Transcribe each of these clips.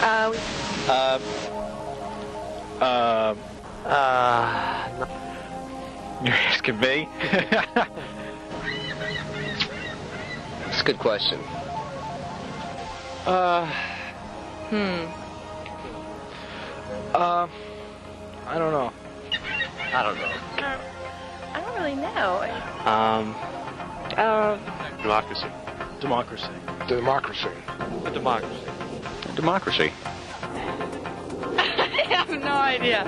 You're asking me? It's a good question. I don't know. I don't know. I don't really know. Democracy. Democracy. Democracy. A democracy. Democracy. I have no idea.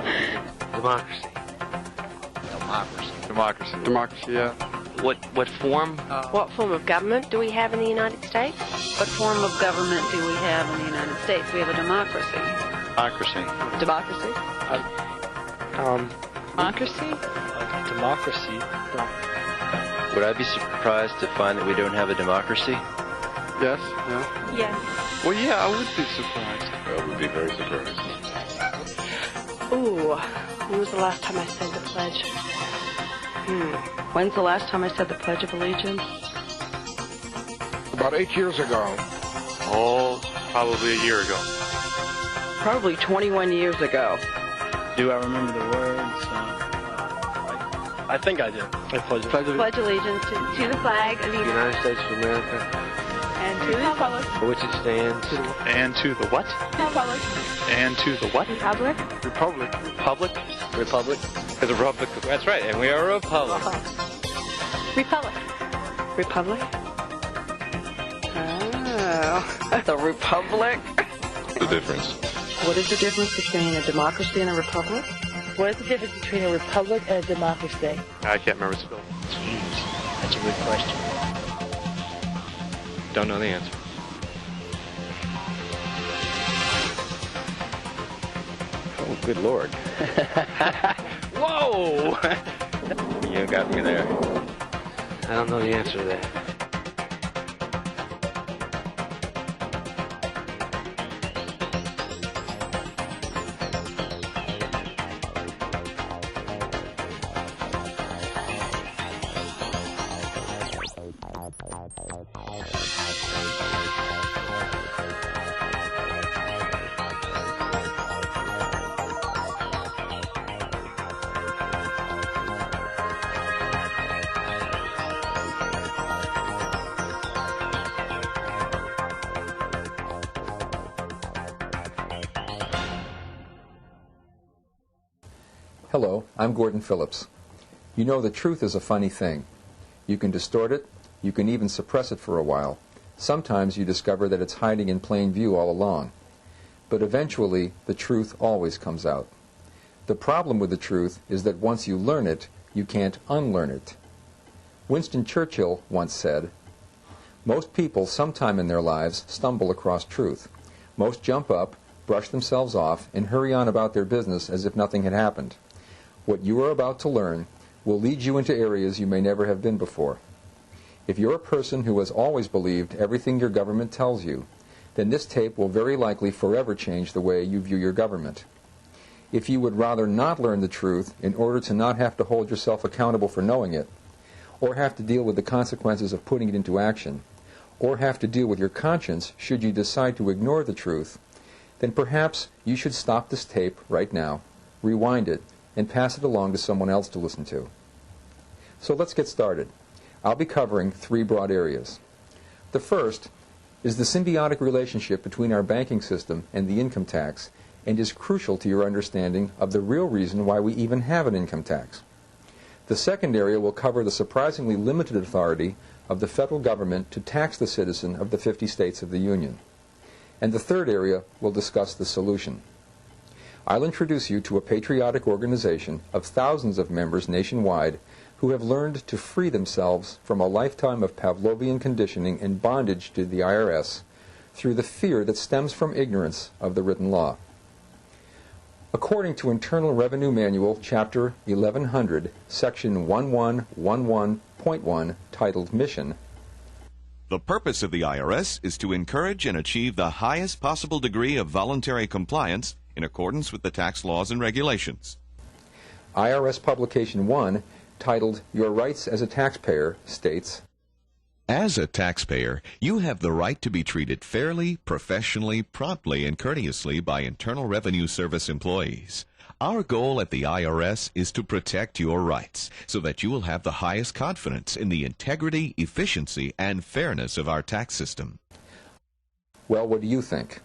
Democracy. Democracy. Democracy. Democracy, yeah. What form? What form of government do we have in the United States? What form of government do we have in the United States? We have a democracy. Democracy. Democracy? Democracy? Democracy. Would I be surprised to find that we don't have a democracy? Yes, yeah. Yes. Well, yeah, I would be surprised. I would be very surprised. Ooh, when was the last time I said the pledge? When's the last time I said the Pledge of Allegiance? About 8 years ago. Oh, probably a year ago. Probably 21 years ago. Do I remember the words? I think I do. I pledge Pledge allegiance to the flag of the United States of America, and to the republic. for which it stands, And to the what? Republic. And to the what? Republic. Republic. Republic? Republic. Because a republic. That's right, and we are a republic. Republic. Republic? Oh, the Republic? The difference. What is the difference between a democracy and a republic? What is the difference between a republic and a democracy? I can't remember its spelling. Jeez, that's a good question. Don't know the answer. Oh, good Lord. Whoa! You got me there. I don't know the answer to that. Hello, I'm Gordon Phillips. You know, the truth is a funny thing. You can distort it, you can even suppress it for a while. Sometimes you discover that it's hiding in plain view all along. But eventually, the truth always comes out. The problem with the truth is that once you learn it, you can't unlearn it. Winston Churchill once said, "Most people sometime in their lives stumble across truth. Most jump up, brush themselves off, and hurry on about their business as if nothing had happened. What you are about to learn will lead you into areas you may never have been before. If you're a person who has always believed everything your government tells you, then this tape will very likely forever change the way you view your government. If you would rather not learn the truth in order to not have to hold yourself accountable for knowing it, or have to deal with the consequences of putting it into action, or have to deal with your conscience should you decide to ignore the truth, then perhaps you should stop this tape right now, rewind it, and pass it along to someone else to listen to. So let's get started. I'll be covering 3 broad areas. The first is the symbiotic relationship between our banking system and the income tax, and is crucial to your understanding of the real reason why we even have an income tax. The second area will cover the surprisingly limited authority of the federal government to tax the citizen of the 50 states of the Union. And the third area will discuss the solution. I'll introduce you to a patriotic organization of thousands of members nationwide who have learned to free themselves from a lifetime of Pavlovian conditioning and bondage to the IRS through the fear that stems from ignorance of the written law. According to Internal Revenue Manual, Chapter 1100, Section 1111.1, titled Mission, the purpose of the IRS is to encourage and achieve the highest possible degree of voluntary compliance in accordance with the tax laws and regulations. IRS Publication 1, titled Your Rights as a Taxpayer, states, As a taxpayer, you have the right to be treated fairly, professionally, promptly, and courteously by Internal Revenue Service employees. Our goal at the IRS is to protect your rights so that you will have the highest confidence in the integrity, efficiency, and fairness of our tax system. Well, what do you think?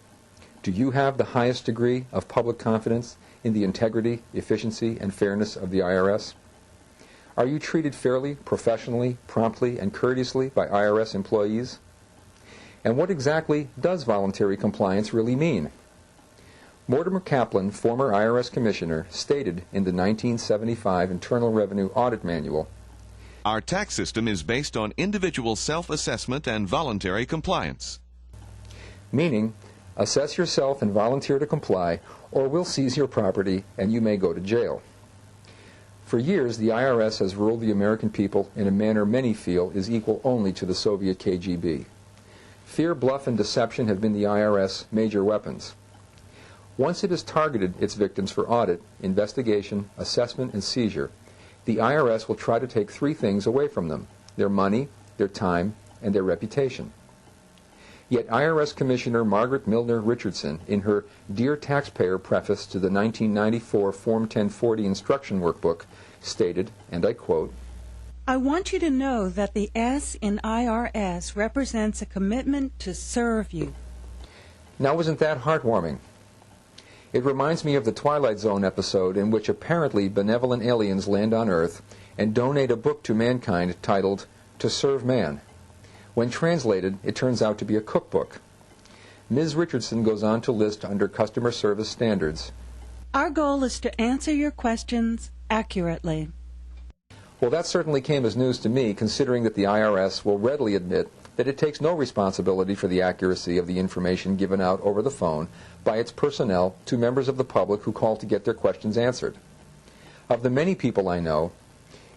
Do you have the highest degree of public confidence in the integrity, efficiency, and fairness of the IRS? Are you treated fairly, professionally, promptly, and courteously by IRS employees? And what exactly does voluntary compliance really mean? Mortimer Kaplan, former IRS Commissioner, stated in the 1975 Internal Revenue Audit Manual, "Our tax system is based on individual self-assessment and voluntary compliance." Meaning, assess yourself and volunteer to comply, or we'll seize your property and you may go to jail. For years, the IRS has ruled the American people in a manner many feel is equal only to the Soviet KGB. Fear, bluff, and deception have been the IRS' major weapons. Once it has targeted its victims for audit, investigation, assessment, and seizure, the IRS will try to take three things away from them: their money, their time, and their reputation. Yet IRS Commissioner Margaret Milner Richardson, in her Dear Taxpayer preface to the 1994 Form 1040 Instruction Workbook, stated, and I quote, "I want you to know that the S in IRS represents a commitment to serve you." Now, isn't that heartwarming? It reminds me of the Twilight Zone episode in which apparently benevolent aliens land on Earth and donate a book to mankind titled To Serve Man. When translated, it turns out to be a cookbook. Ms. Richardson goes on to list under customer service standards, "Our goal is to answer your questions accurately." Well, that certainly came as news to me, considering that the IRS will readily admit that it takes no responsibility for the accuracy of the information given out over the phone by its personnel to members of the public who call to get their questions answered. Of the many people I know,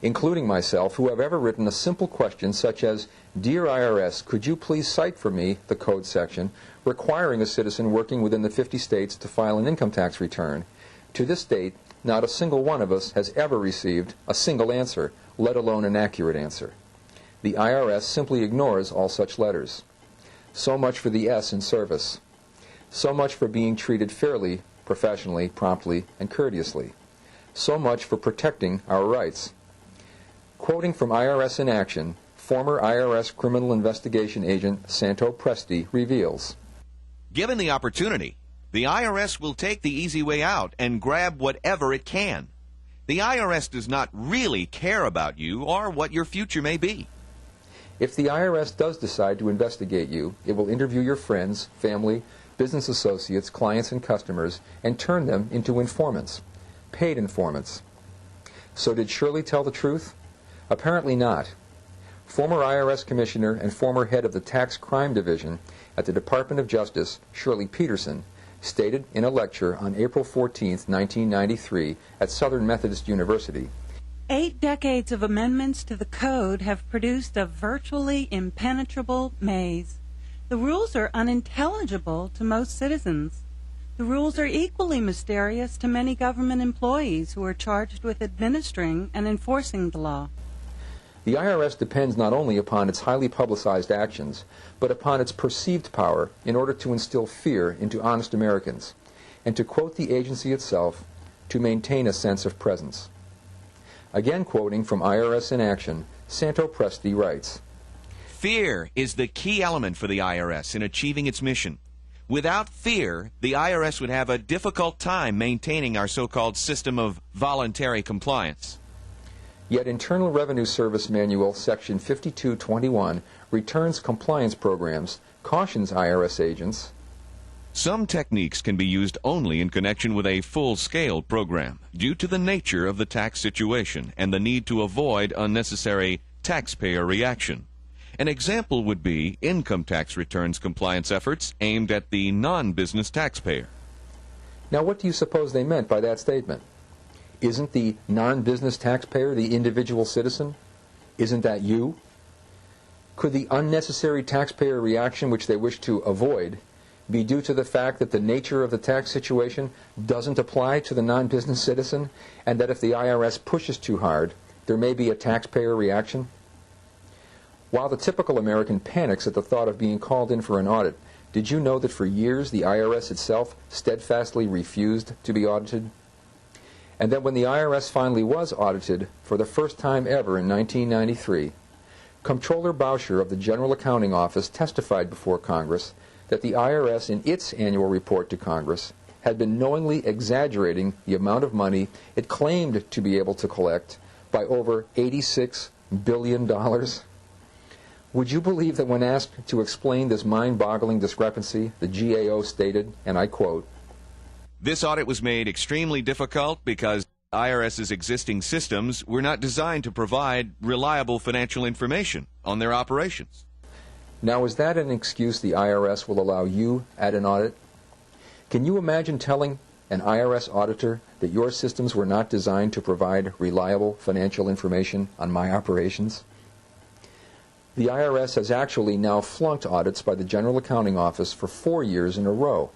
including myself, who have ever written a simple question such as, "Dear IRS, could you please cite for me the code section requiring a citizen working within the 50 states to file an income tax return?" To this date, not a single one of us has ever received a single answer, let alone an accurate answer. The IRS simply ignores all such letters. So much for the S in service. So much for being treated fairly, professionally, promptly, and courteously. So much for protecting our rights. Quoting from IRS in Action, former IRS Criminal Investigation Agent Santo Presti reveals, Given the opportunity, the IRS will take the easy way out and grab whatever it can. The IRS does not really care about you or what your future may be. If the IRS does decide to investigate you, it will interview your friends, family, business associates, clients, and customers, and turn them into informants, paid informants. So did Shirley tell the truth? Apparently not. Former IRS Commissioner and former head of the Tax Crime Division at the Department of Justice, Shirley Peterson, stated in a lecture on April 14, 1993, at Southern Methodist University, 8 decades of amendments to the code have produced a virtually impenetrable maze. The rules are unintelligible to most citizens. The rules are equally mysterious to many government employees who are charged with administering and enforcing the law. The IRS depends not only upon its highly publicized actions, but upon its perceived power in order to instill fear into honest Americans, and to quote the agency itself, to maintain a sense of presence. Again quoting from IRS in Action, Santo Presti writes, Fear is the key element for the IRS in achieving its mission. Without fear, the IRS would have a difficult time maintaining our so-called system of voluntary compliance. Yet Internal Revenue Service Manual Section 5221 returns compliance programs, cautions IRS agents, Some techniques can be used only in connection with a full-scale program due to the nature of the tax situation and the need to avoid unnecessary taxpayer reaction. An example would be income tax returns compliance efforts aimed at the non-business taxpayer. Now, what do you suppose they meant by that statement? Isn't the non-business taxpayer the individual citizen? Isn't that you? Could the unnecessary taxpayer reaction which they wish to avoid be due to the fact that the nature of the tax situation doesn't apply to the non-business citizen, and that if the IRS pushes too hard, there may be a taxpayer reaction? While the typical American panics at the thought of being called in for an audit, did you know that for years the IRS itself steadfastly refused to be audited? And that when the IRS finally was audited for the first time ever in 1993, Comptroller Boucher of the General Accounting Office testified before Congress that the IRS in its annual report to Congress had been knowingly exaggerating the amount of money it claimed to be able to collect by over $86 billion. Would you believe that when asked to explain this mind-boggling discrepancy, the GAO stated, and I quote, "This audit was made extremely difficult because IRS's existing systems were not designed to provide reliable financial information on their operations." Now, is that an excuse the IRS will allow you at an audit? Can you imagine telling an IRS auditor that your systems were not designed to provide reliable financial information on my operations? The IRS has actually now flunked audits by the General Accounting Office for 4 years in a row.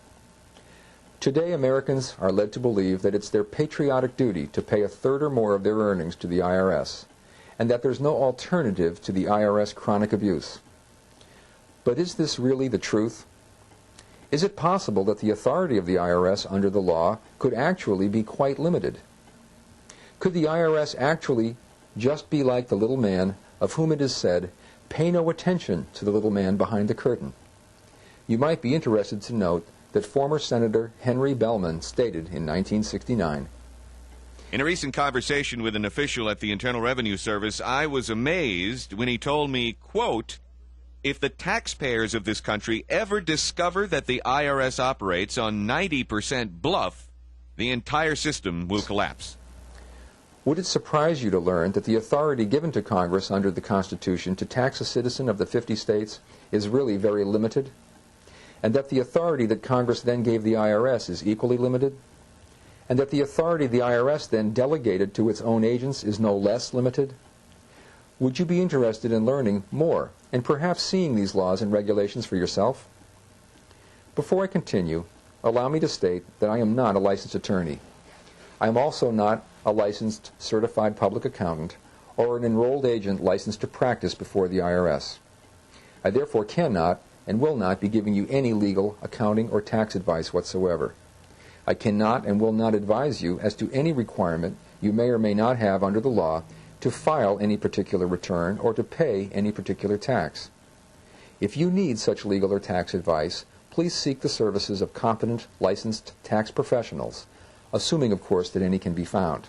Today, Americans are led to believe that it's their patriotic duty to pay a third or more of their earnings to the IRS, and that there's no alternative to the IRS chronic abuse. But is this really the truth? Is it possible that the authority of the IRS under the law could actually be quite limited? Could the IRS actually just be like the little man of whom it is said, "Pay no attention to the little man behind the curtain"? You might be interested to note that former Senator Henry Bellman stated in 1969, In a recent conversation with an official at the Internal Revenue Service, I was amazed when he told me, quote, "If the taxpayers of this country ever discover that the IRS operates on 90% bluff, the entire system will collapse." Would it surprise you to learn that the authority given to Congress under the Constitution to tax a citizen of the 50 states is really very limited? And that the authority that Congress then gave the IRS is equally limited? And that the authority the IRS then delegated to its own agents is no less limited? Would you be interested in learning more and perhaps seeing these laws and regulations for yourself? Before I continue, allow me to state that I am not a licensed attorney. I am also not a licensed certified public accountant or an enrolled agent licensed to practice before the IRS. I therefore cannot and will not be giving you any legal, accounting, or tax advice whatsoever. I cannot and will not advise you as to any requirement you may or may not have under the law to file any particular return or to pay any particular tax. If you need such legal or tax advice, please seek the services of competent, licensed tax professionals, assuming, of course, that any can be found.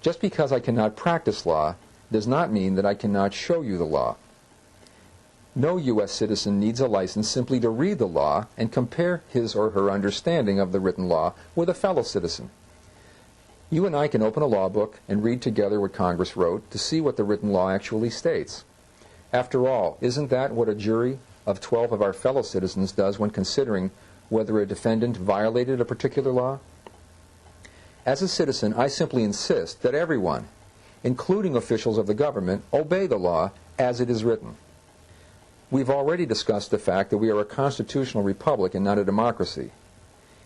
Just because I cannot practice law does not mean that I cannot show you the law. No U.S. citizen needs a license simply to read the law and compare his or her understanding of the written law with a fellow citizen. You and I can open a law book and read together what Congress wrote to see what the written law actually states. After all, isn't that what a jury of 12 of our fellow citizens does when considering whether a defendant violated a particular law? As a citizen, I simply insist that everyone, including officials of the government, obey the law as it is written. We've already discussed the fact that we are a constitutional republic and not a democracy.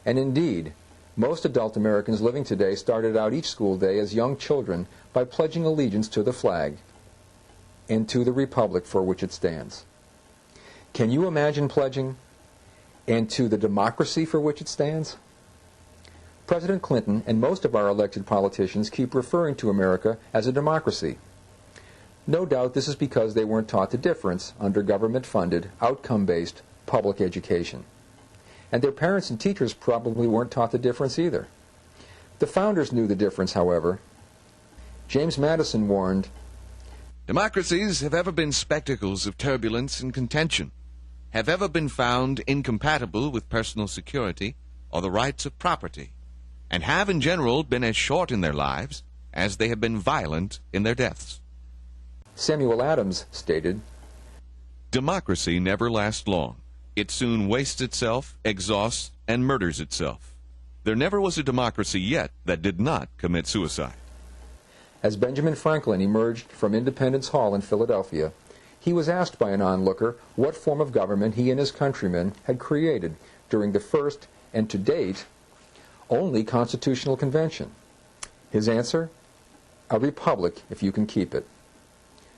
And indeed, most adult Americans living today started out each school day as young children by pledging allegiance to the flag and to the republic for which it stands. Can you imagine pledging and to the democracy for which it stands? President Clinton and most of our elected politicians keep referring to America as a democracy. No doubt this is because they weren't taught the difference under government-funded, outcome-based public education. And their parents and teachers probably weren't taught the difference either. The founders knew the difference, however. James Madison warned, "Democracies have ever been spectacles of turbulence and contention, have ever been found incompatible with personal security or the rights of property, and have in general been as short in their lives as they have been violent in their deaths." Samuel Adams stated, "Democracy never lasts long. It soon wastes itself, exhausts, and murders itself. There never was a democracy yet that did not commit suicide." As Benjamin Franklin emerged from Independence Hall in Philadelphia, he was asked by an onlooker what form of government he and his countrymen had created during the first, and to date, only constitutional convention. His answer? A republic if you can keep it.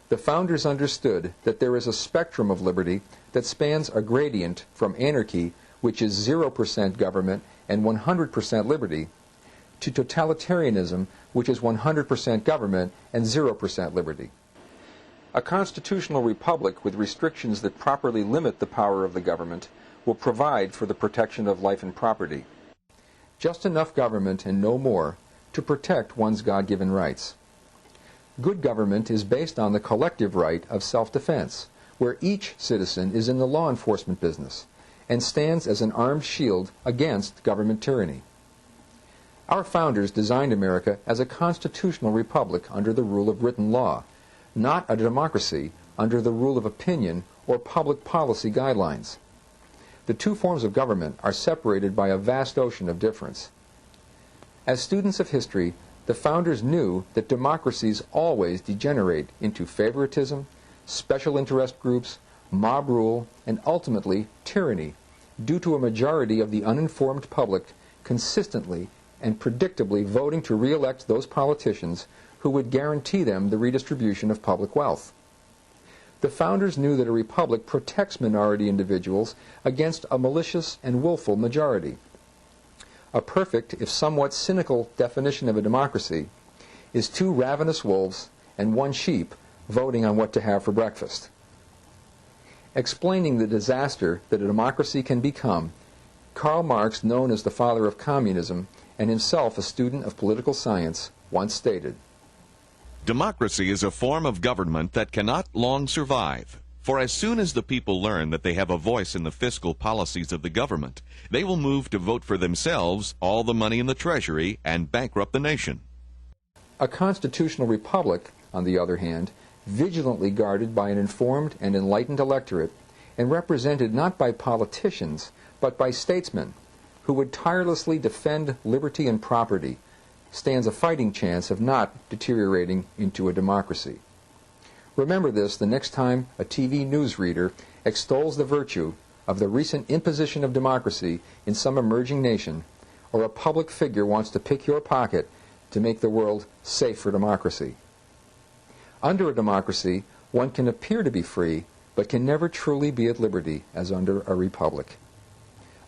The founders understood that there is a spectrum of liberty that spans a gradient from anarchy, which is 0% government and 100% liberty, to totalitarianism, which is 100% government and 0% liberty. A constitutional republic with restrictions that properly limit the power of the government will provide for the protection of life and property. Just enough government and no more to protect one's God-given rights. Good government is based on the collective right of self-defense, where each citizen is in the law enforcement business and stands as an armed shield against government tyranny. Our founders designed America as a constitutional republic under the rule of written law, not a democracy under the rule of opinion or public policy guidelines. The two forms of government are separated by a vast ocean of difference. As students of history, the founders knew that democracies always degenerate into favoritism, special interest groups, mob rule, and ultimately tyranny, due to a majority of the uninformed public consistently and predictably voting to re-elect those politicians who would guarantee them the redistribution of public wealth. The founders knew that a republic protects minority individuals against a malicious and willful majority. A perfect, if somewhat cynical, definition of a democracy is two ravenous wolves and one sheep voting on what to have for breakfast. Explaining the disaster that a democracy can become, Karl Marx, known as the father of communism and himself a student of political science, once stated, "Democracy is a form of government that cannot long survive. For as soon as the people learn that they have a voice in the fiscal policies of the government, they will move to vote for themselves all the money in the treasury and bankrupt the nation." A constitutional republic, on the other hand, vigilantly guarded by an informed and enlightened electorate, and represented not by politicians, but by statesmen, who would tirelessly defend liberty and property, stands a fighting chance of not deteriorating into a democracy. Remember this the next time a TV news reader extols the virtue of the recent imposition of democracy in some emerging nation, or a public figure wants to pick your pocket to make the world safe for democracy. Under a democracy, one can appear to be free, but can never truly be at liberty as under a republic.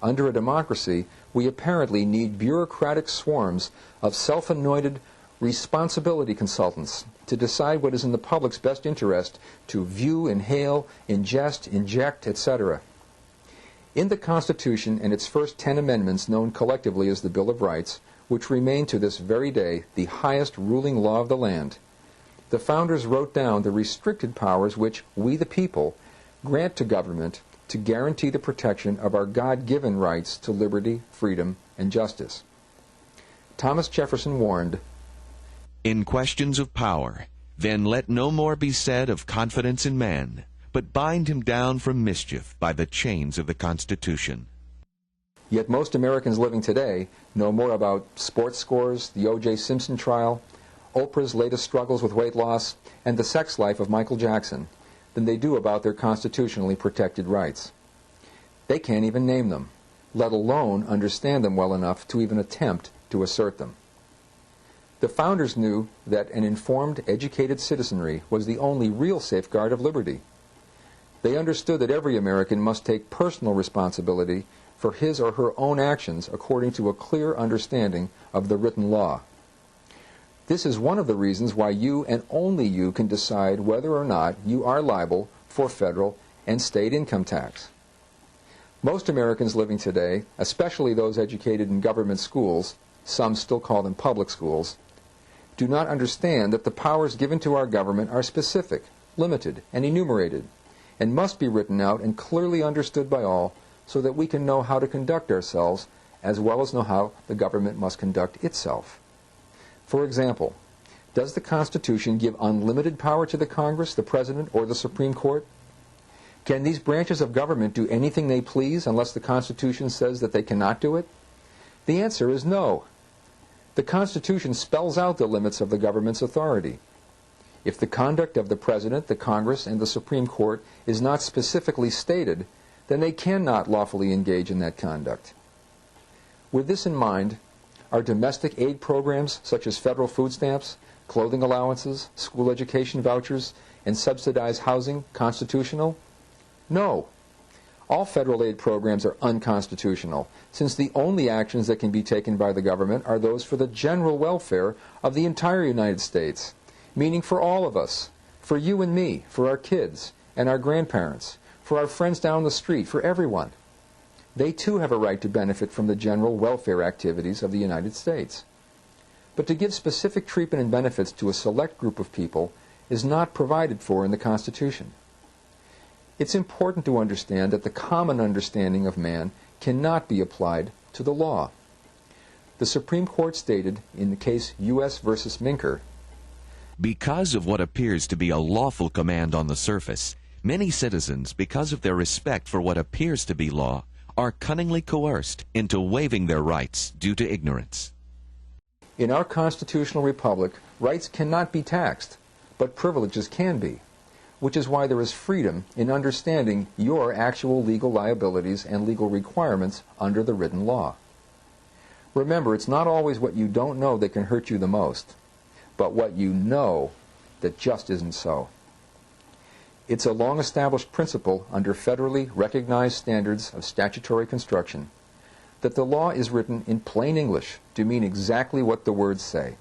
Under a democracy, we apparently need bureaucratic swarms of self-anointed responsibility consultants to decide what is in the public's best interest to view, inhale, ingest, inject, etc. In the Constitution and its first 10 amendments, known collectively as the Bill of Rights, which remain to this very day the highest ruling law of the land, the founders wrote down the restricted powers which we, the people, grant to government to guarantee the protection of our God-given rights to liberty, freedom, and justice. Thomas Jefferson warned, "In questions of power, then let no more be said of confidence in man, but bind him down from mischief by the chains of the Constitution." Yet most Americans living today know more about sports scores, the O.J. Simpson trial, Oprah's latest struggles with weight loss, and the sex life of Michael Jackson than they do about their constitutionally protected rights. They can't even name them, let alone understand them well enough to even attempt to assert them. The founders knew that an informed, educated citizenry was the only real safeguard of liberty. They understood that every American must take personal responsibility for his or her own actions according to a clear understanding of the written law. This is one of the reasons why you and only you can decide whether or not you are liable for federal and state income tax. Most Americans living today, especially those educated in government schools, some still call them public schools, do not understand that the powers given to our government are specific, limited, and enumerated, and must be written out and clearly understood by all so that we can know how to conduct ourselves as well as know how the government must conduct itself. For example, does the Constitution give unlimited power to the Congress, the President, or the Supreme Court? Can these branches of government do anything they please unless the Constitution says that they cannot do it? The answer is no. The Constitution spells out the limits of the government's authority. If the conduct of the President, the Congress, and the Supreme Court is not specifically stated, then they cannot lawfully engage in that conduct. With this in mind, our domestic aid programs, such as federal food stamps, clothing allowances, school education vouchers, and subsidize housing constitutional? No. All federal aid programs are unconstitutional, since the only actions that can be taken by the government are those for the general welfare of the entire United States, meaning for all of us, for you and me, for our kids and our grandparents, for our friends down the street, for everyone. They too have a right to benefit from the general welfare activities of the United States. But to give specific treatment and benefits to a select group of people is not provided for in the Constitution. It's important to understand that the common understanding of man cannot be applied to the law. The Supreme Court stated in the case U.S. versus Minker, because of what appears to be a lawful command on the surface, many citizens, because of their respect for what appears to be law, are cunningly coerced into waiving their rights due to ignorance. In our constitutional republic, rights cannot be taxed, but privileges can be, which is why there is freedom in understanding your actual legal liabilities and legal requirements under the written law. Remember, it's not always what you don't know that can hurt you the most, but what you know that just isn't so. It's a long-established principle under federally recognized standards of statutory construction that the law is written in plain English to mean exactly what the words say.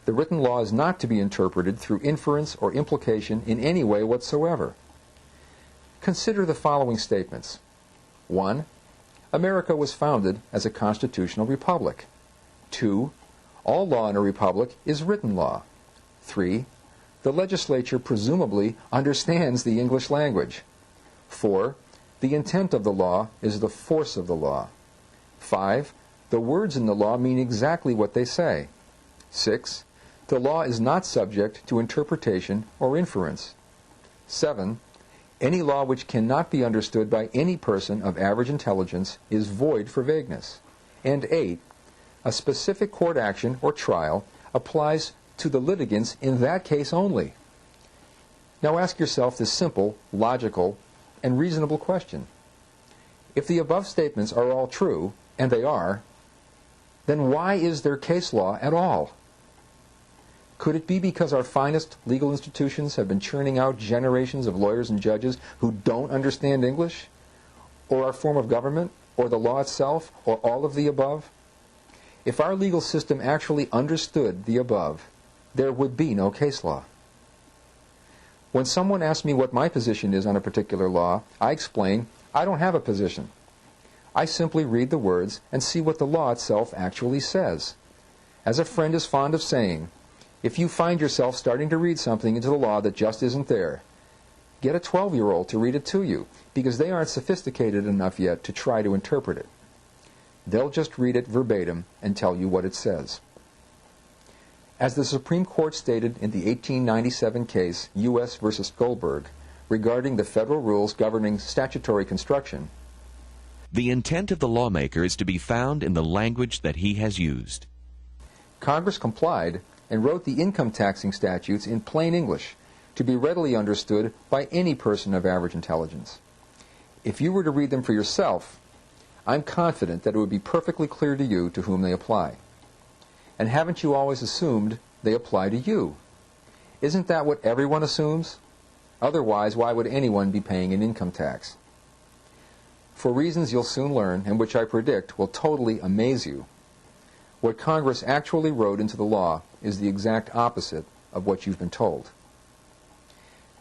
The written law is not to be interpreted through inference or implication in any way whatsoever. Consider the following statements. 1. America was founded as a constitutional republic. 2. All law in a republic is written law. 3. The legislature presumably understands the English language. 4. The intent of the law is the force of the law. 5. The words in the law mean exactly what they say. 6. The law is not subject to interpretation or inference. 7. Any law which cannot be understood by any person of average intelligence is void for vagueness. And 8. A specific court action or trial applies to the litigants in that case only. Now ask yourself this simple, logical, and reasonable question. If the above statements are all true, and they are, then why is there case law at all? Could it be because our finest legal institutions have been churning out generations of lawyers and judges who don't understand English, or our form of government, or the law itself, or all of the above? If our legal system actually understood the above, there would be no case law. When someone asks me what my position is on a particular law, I explain, I don't have a position. I simply read the words and see what the law itself actually says. As a friend is fond of saying, if you find yourself starting to read something into the law that just isn't there, get a 12-year-old to read it to you, because they aren't sophisticated enough yet to try to interpret it. They'll just read it verbatim and tell you what it says. As the Supreme Court stated in the 1897 case U.S. versus Goldberg regarding the federal rules governing statutory construction, the intent of the lawmaker is to be found in the language that he has used. Congress complied and wrote the income taxing statutes in plain English to be readily understood by any person of average intelligence. If you were to read them for yourself, I'm confident that it would be perfectly clear to you to whom they apply. And haven't you always assumed they apply to you? Isn't that what everyone assumes? Otherwise, why would anyone be paying an income tax? For reasons you'll soon learn, and which I predict will totally amaze you, what Congress actually wrote into the law is the exact opposite of what you've been told.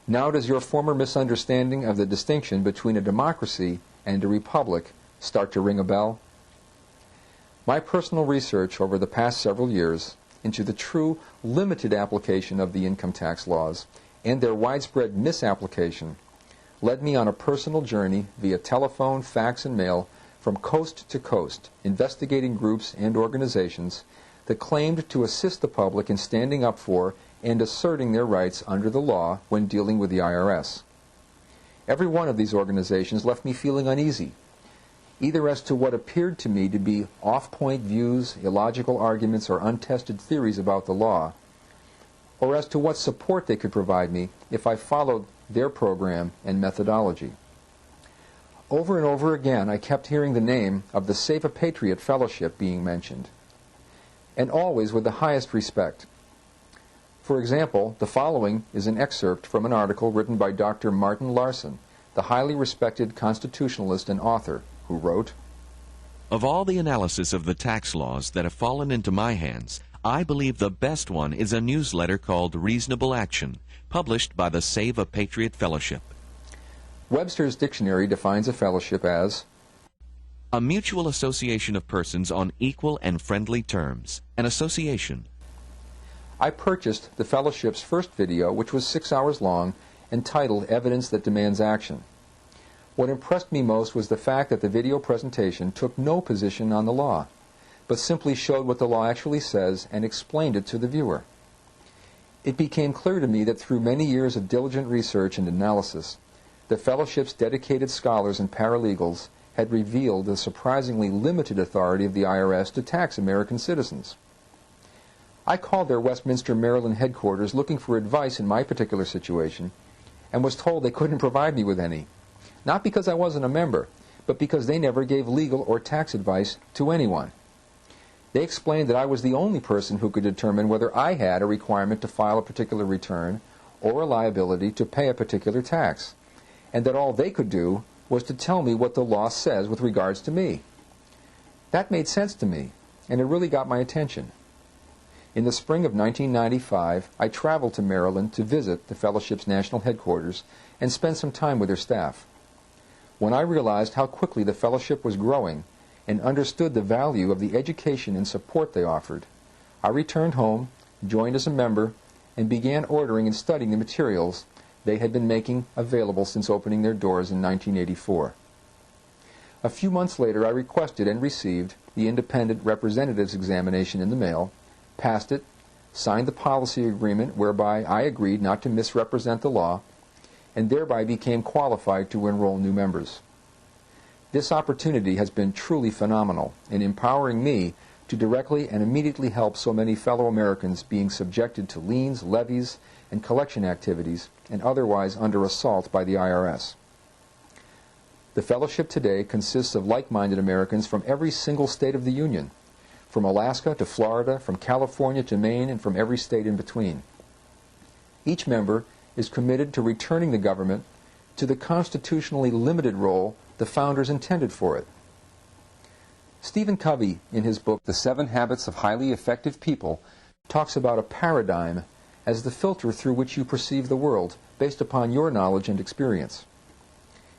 Now does your former misunderstanding of the distinction between a democracy and a republic start to ring a bell? My personal research over the past several years into the true limited application of the income tax laws and their widespread misapplication led me on a personal journey via telephone, fax, and mail from coast to coast, investigating groups and organizations that claimed to assist the public in standing up for and asserting their rights under the law when dealing with the IRS. Every one of these organizations left me feeling uneasy, either as to what appeared to me to be off-point views, illogical arguments, or untested theories about the law, or as to what support they could provide me if I followed their program and methodology. Over and over again, I kept hearing the name of the Save-A-Patriot Fellowship being mentioned, and always with the highest respect. For example, the following is an excerpt from an article written by Dr. Martin Larson, the highly respected constitutionalist and author, who wrote, "Of all the analysis of the tax laws that have fallen into my hands, I believe the best one is a newsletter called Reasonable Action, published by the Save-A-Patriot Fellowship." Webster's dictionary defines a fellowship as a mutual association of persons on equal and friendly terms, an association. I purchased the fellowship's first video, which was 6 hours long, entitled Evidence That Demands Action. What impressed me most was the fact that the video presentation took no position on the law, but simply showed what the law actually says and explained it to the viewer. It became clear to me that through many years of diligent research and analysis, the fellowship's dedicated scholars and paralegals had revealed the surprisingly limited authority of the IRS to tax American citizens. I called their Westminster, Maryland headquarters looking for advice in my particular situation and was told they couldn't provide me with any, not because I wasn't a member, but because they never gave legal or tax advice to anyone. They explained that I was the only person who could determine whether I had a requirement to file a particular return or a liability to pay a particular tax, and that all they could do was to tell me what the law says with regards to me. That made sense to me, and it really got my attention. In the spring of 1995, I traveled to Maryland to visit the fellowship's national headquarters and spend some time with their staff. When I realized how quickly the fellowship was growing and understood the value of the education and support they offered, I returned home, joined as a member, and began ordering and studying the materials they had been making available since opening their doors in 1984. A few months later, I requested and received the independent representative's examination in the mail, passed it, signed the policy agreement whereby I agreed not to misrepresent the law, and thereby became qualified to enroll new members. This opportunity has been truly phenomenal in empowering me to directly and immediately help so many fellow Americans being subjected to liens, levies, and collection activities and otherwise under assault by the IRS. The fellowship today consists of like-minded Americans from every single state of the Union, from Alaska to Florida, from California to Maine, and from every state in between. Each member is committed to returning the government to the constitutionally limited role the founders intended for it. Stephen Covey, in his book The 7 Habits of Highly Effective People, talks about a paradigm as the filter through which you perceive the world based upon your knowledge and experience.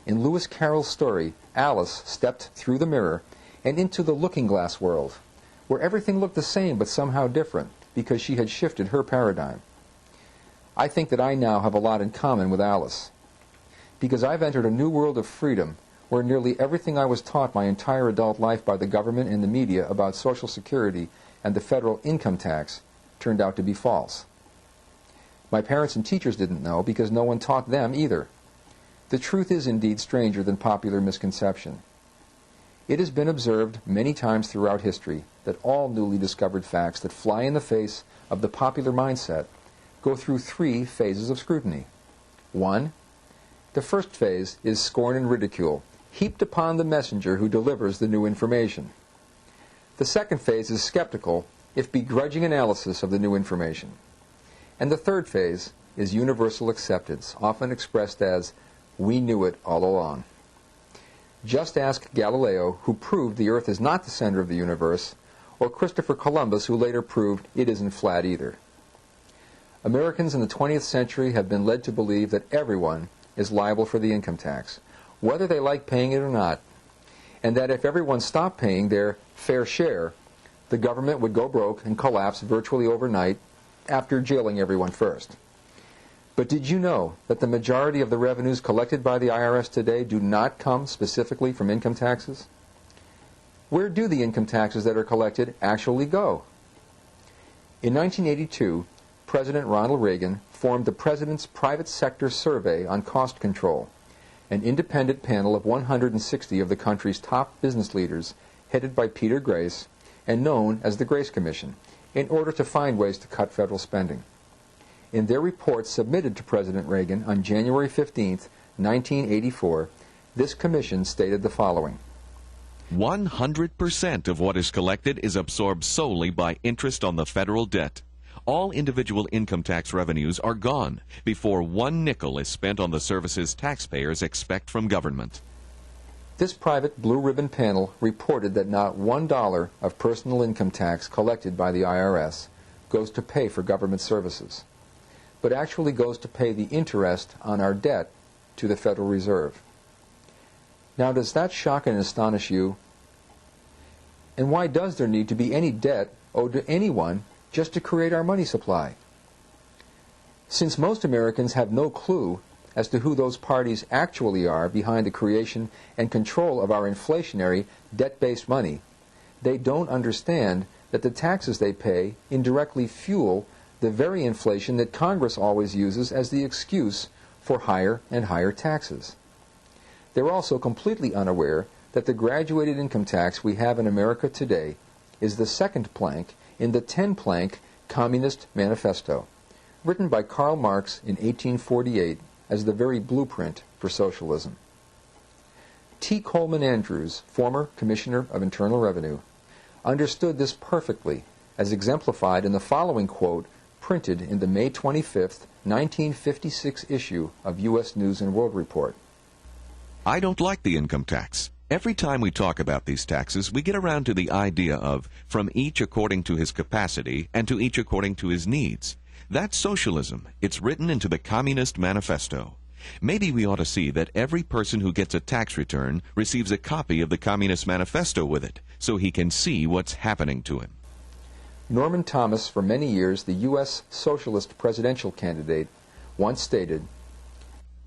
In Lewis Carroll's story, Alice stepped through the mirror and into the looking-glass world, where everything looked the same but somehow different because she had shifted her paradigm. I think that I now have a lot in common with Alice, because I've entered a new world of freedom where nearly everything I was taught my entire adult life by the government and the media about Social Security and the federal income tax turned out to be false. My parents and teachers didn't know because no one taught them either. The truth is indeed stranger than popular misconception. It has been observed many times throughout history that all newly discovered facts that fly in the face of the popular mindset go through 3 phases of scrutiny. 1. The first phase is scorn and ridicule, heaped upon the messenger who delivers the new information. The second phase is skeptical, if begrudging analysis of the new information. And the third phase is universal acceptance, often expressed as, "We knew it all along." Just ask Galileo, who proved the Earth is not the center of the universe, or Christopher Columbus, who later proved it isn't flat either. Americans in the 20th century have been led to believe that everyone is liable for the income tax, whether they like paying it or not, and that if everyone stopped paying their fair share, the government would go broke and collapse virtually overnight after jailing everyone first. But did you know that the majority of the revenues collected by the IRS today do not come specifically from income taxes? Where do the income taxes that are collected actually go? In 1982, President Ronald Reagan formed the President's Private Sector Survey on Cost Control, an independent panel of 160 of the country's top business leaders, headed by Peter Grace, and known as the Grace Commission, in order to find ways to cut federal spending. In their report submitted to President Reagan on January 15, 1984, this commission stated the following: 100% of what is collected is absorbed solely by interest on the federal debt. all individual income tax revenues are gone before 1 nickel is spent on the services taxpayers expect from government. This private blue ribbon panel reported that not $1 of personal income tax collected by the IRS goes to pay for government services, but actually goes to pay the interest on our debt to the Federal Reserve. Now, does that shock and astonish you? And why does there need to be any debt owed to anyone just to create our money supply? Since most Americans have no clue as to who those parties actually are behind the creation and control of our inflationary, debt-based money, they don't understand that the taxes they pay indirectly fuel the very inflation that Congress always uses as the excuse for higher and higher taxes. They're also completely unaware that the graduated income tax we have in America today is the second plank in the 10-plank Communist Manifesto, written by Karl Marx in 1848 as the very blueprint for socialism. T. Coleman Andrews, former Commissioner of Internal Revenue, understood this perfectly, as exemplified in the following quote printed in the May 25, 1956 issue of U.S. News & World Report. I don't like the income tax. Every time we talk about these taxes, we get around to the idea of from each according to his capacity and to each according to his needs. That's socialism. It's written into the Communist Manifesto. Maybe we ought to see that every person who gets a tax return receives a copy of the Communist Manifesto with it, so he can see what's happening to him. Norman Thomas, for many years the U.S. socialist presidential candidate, once stated,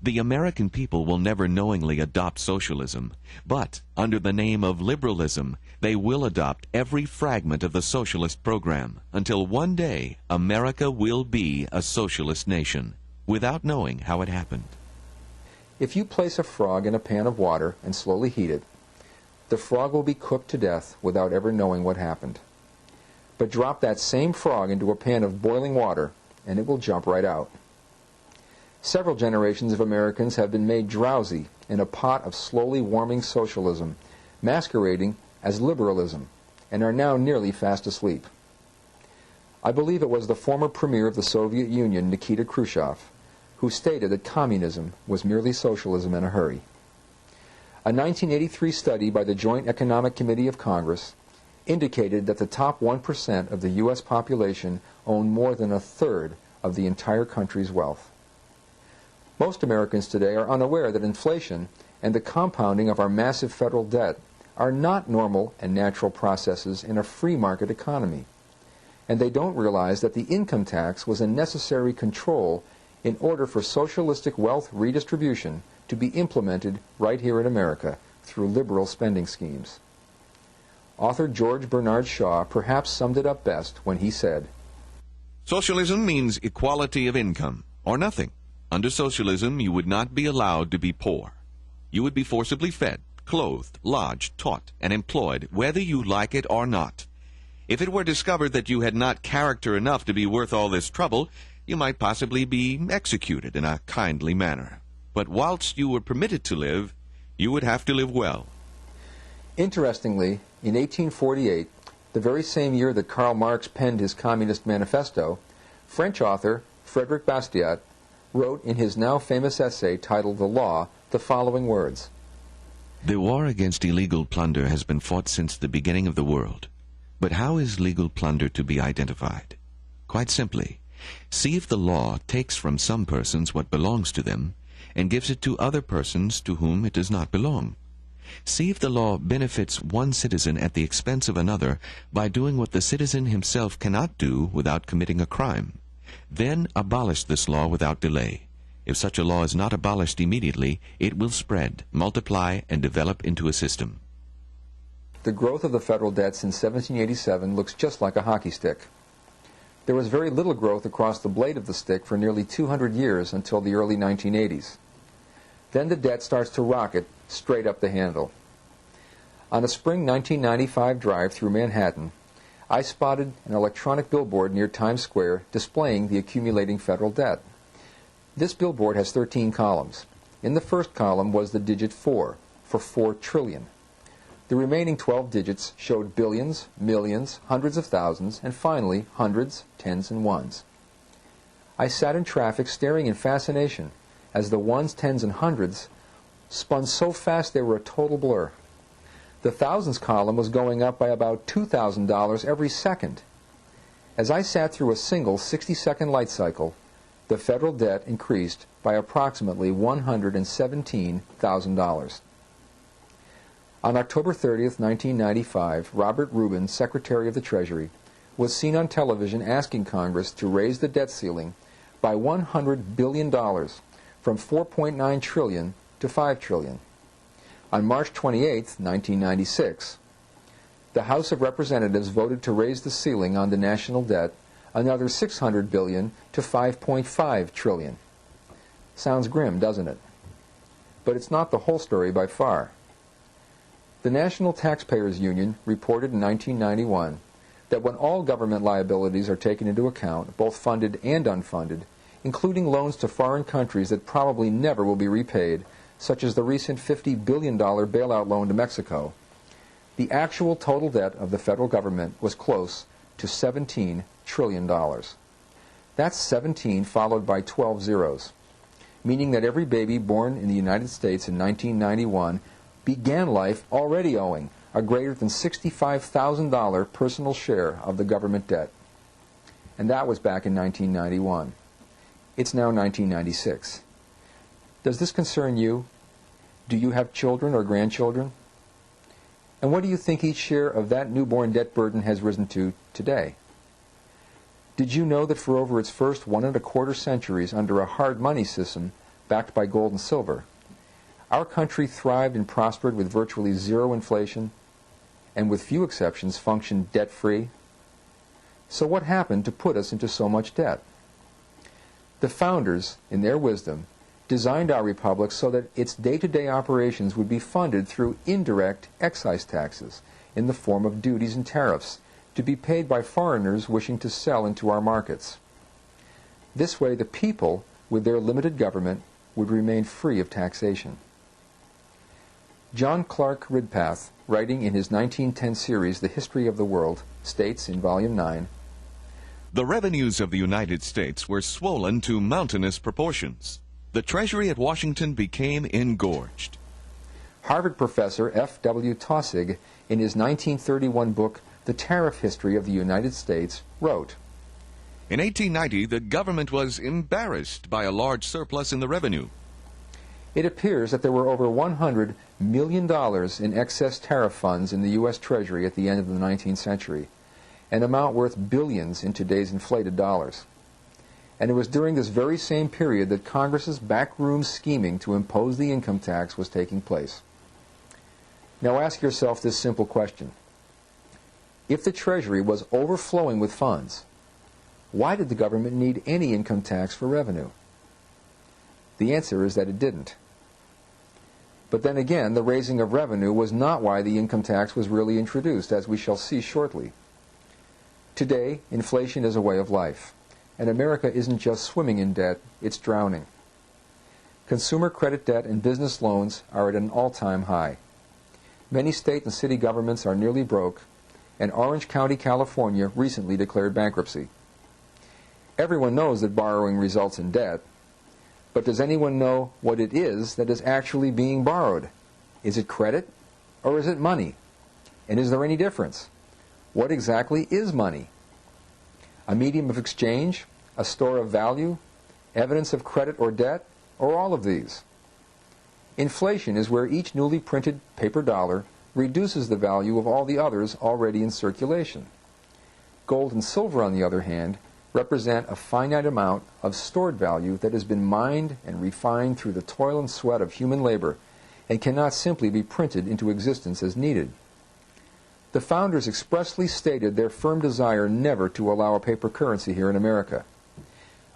"The American people will never knowingly adopt socialism, but under the name of liberalism, they will adopt every fragment of the socialist program until one day America will be a socialist nation, without knowing how it happened." If you place a frog in a pan of water and slowly heat it, the frog will be cooked to death without ever knowing what happened. But drop that same frog into a pan of boiling water, and it will jump right out. Several generations of Americans have been made drowsy in a pot of slowly warming socialism, masquerading as liberalism, and are now nearly fast asleep. I believe it was the former premier of the Soviet Union, Nikita Khrushchev, who stated that communism was merely socialism in a hurry. A 1983 study by the Joint Economic Committee of Congress indicated that the top 1% of the U.S. population own more than a third of the entire country's wealth. Most Americans today are unaware that inflation and the compounding of our massive federal debt are not normal and natural processes in a free market economy. And they don't realize that the income tax was a necessary control in order for socialistic wealth redistribution to be implemented right here in America through liberal spending schemes. Author George Bernard Shaw perhaps summed it up best when he said, "Socialism means equality of income, or nothing. Under socialism, you would not be allowed to be poor. You would be forcibly fed, clothed, lodged, taught, and employed, whether you like it or not. If it were discovered that you had not character enough to be worth all this trouble, you might possibly be executed in a kindly manner. But whilst you were permitted to live, you would have to live well." Interestingly, in 1848, the very same year that Karl Marx penned his Communist Manifesto, French author Frédéric Bastiat wrote in his now famous essay titled The Law the following words: "The war against illegal plunder has been fought since the beginning of the world. But how is legal plunder to be identified? Quite simply, see if the law takes from some persons what belongs to them and gives it to other persons to whom it does not belong. See if the law benefits one citizen at the expense of another by doing what the citizen himself cannot do without committing a crime. Then abolish this law without delay. If such a law is not abolished immediately, it will spread, multiply, and develop into a system." The growth of the federal debt since 1787 looks just like a hockey stick. There was very little growth across the blade of the stick for nearly 200 years until the early 1980s. Then the debt starts to rocket straight up the handle. On a spring 1995 drive through Manhattan, I spotted an electronic billboard near Times Square displaying the accumulating federal debt. This billboard has 13 columns. In the first column was the digit 4 for $4 trillion. The remaining 12 digits showed billions, millions, hundreds of thousands, and finally hundreds, tens, and ones. I sat in traffic staring in fascination as the ones, tens, and hundreds spun so fast they were a total blur. The thousands column was going up by about $2,000 every second. As I sat through a single 60-second light cycle, the federal debt increased by approximately $117,000. On October 30th, 1995, Robert Rubin, Secretary of the Treasury, was seen on television asking Congress to raise the debt ceiling by $100 billion from $4.9 trillion to $5 trillion. On March 28, 1996, the House of Representatives voted to raise the ceiling on the national debt another $600 billion to $5.5 trillion. Sounds grim, doesn't it? But it's not the whole story by far. The National Taxpayers Union reported in 1991 that when all government liabilities are taken into account, both funded and unfunded, including loans to foreign countries that probably never will be repaid, such as the recent $50 billion bailout loan to Mexico, the actual total debt of the federal government was close to $17 trillion. That's 17 followed by 12 zeros, meaning that every baby born in the United States in 1991 began life already owing a greater than $65,000 personal share of the government debt. And that was back in 1991. It's now 1996. Does this concern you? Do you have children or grandchildren? And what do you think each share of that newborn debt burden has risen to today? Did you know that for over its first 1¼ centuries under a hard money system backed by gold and silver, our country thrived and prospered with virtually zero inflation and with few exceptions functioned debt-free? So what happened to put us into so much debt? The founders, in their wisdom, designed our republic so that its day-to-day operations would be funded through indirect excise taxes in the form of duties and tariffs to be paid by foreigners wishing to sell into our markets. This way, the people, with their limited government, would remain free of taxation. John Clark Ridpath, writing in his 1910 series, The History of the World, states in Volume 9, "The revenues of the United States were swollen to mountainous proportions. The Treasury at Washington became engorged." Harvard professor F.W. Taussig, in his 1931 book, The Tariff History of the United States, wrote, "In 1890, the government was embarrassed by a large surplus in the revenue. It appears that there were over $100 million in excess tariff funds in the U.S. Treasury at the end of the 19th century, an amount worth billions in today's inflated dollars. And it was during this very same period that Congress's backroom scheming to impose the income tax was taking place. Now ask yourself this simple question. If the Treasury was overflowing with funds, why did the government need any income tax for revenue? The answer is that it didn't. But then again, the raising of revenue was not why the income tax was really introduced, as we shall see shortly. Today, inflation is a way of life, and America isn't just swimming in debt, it's drowning. Consumer credit debt and business loans are at an all-time high. Many state and city governments are nearly broke, and Orange County, California recently declared bankruptcy. Everyone knows that borrowing results in debt, but does anyone know what it is that is actually being borrowed? Is it credit or is it money? And is there any difference? What exactly is money? A medium of exchange, a store of value, evidence of credit or debt, or all of these? Inflation is where each newly printed paper dollar reduces the value of all the others already in circulation. Gold and silver, on the other hand, represent a finite amount of stored value that has been mined and refined through the toil and sweat of human labor and cannot simply be printed into existence as needed. The founders expressly stated their firm desire never to allow a paper currency here in America.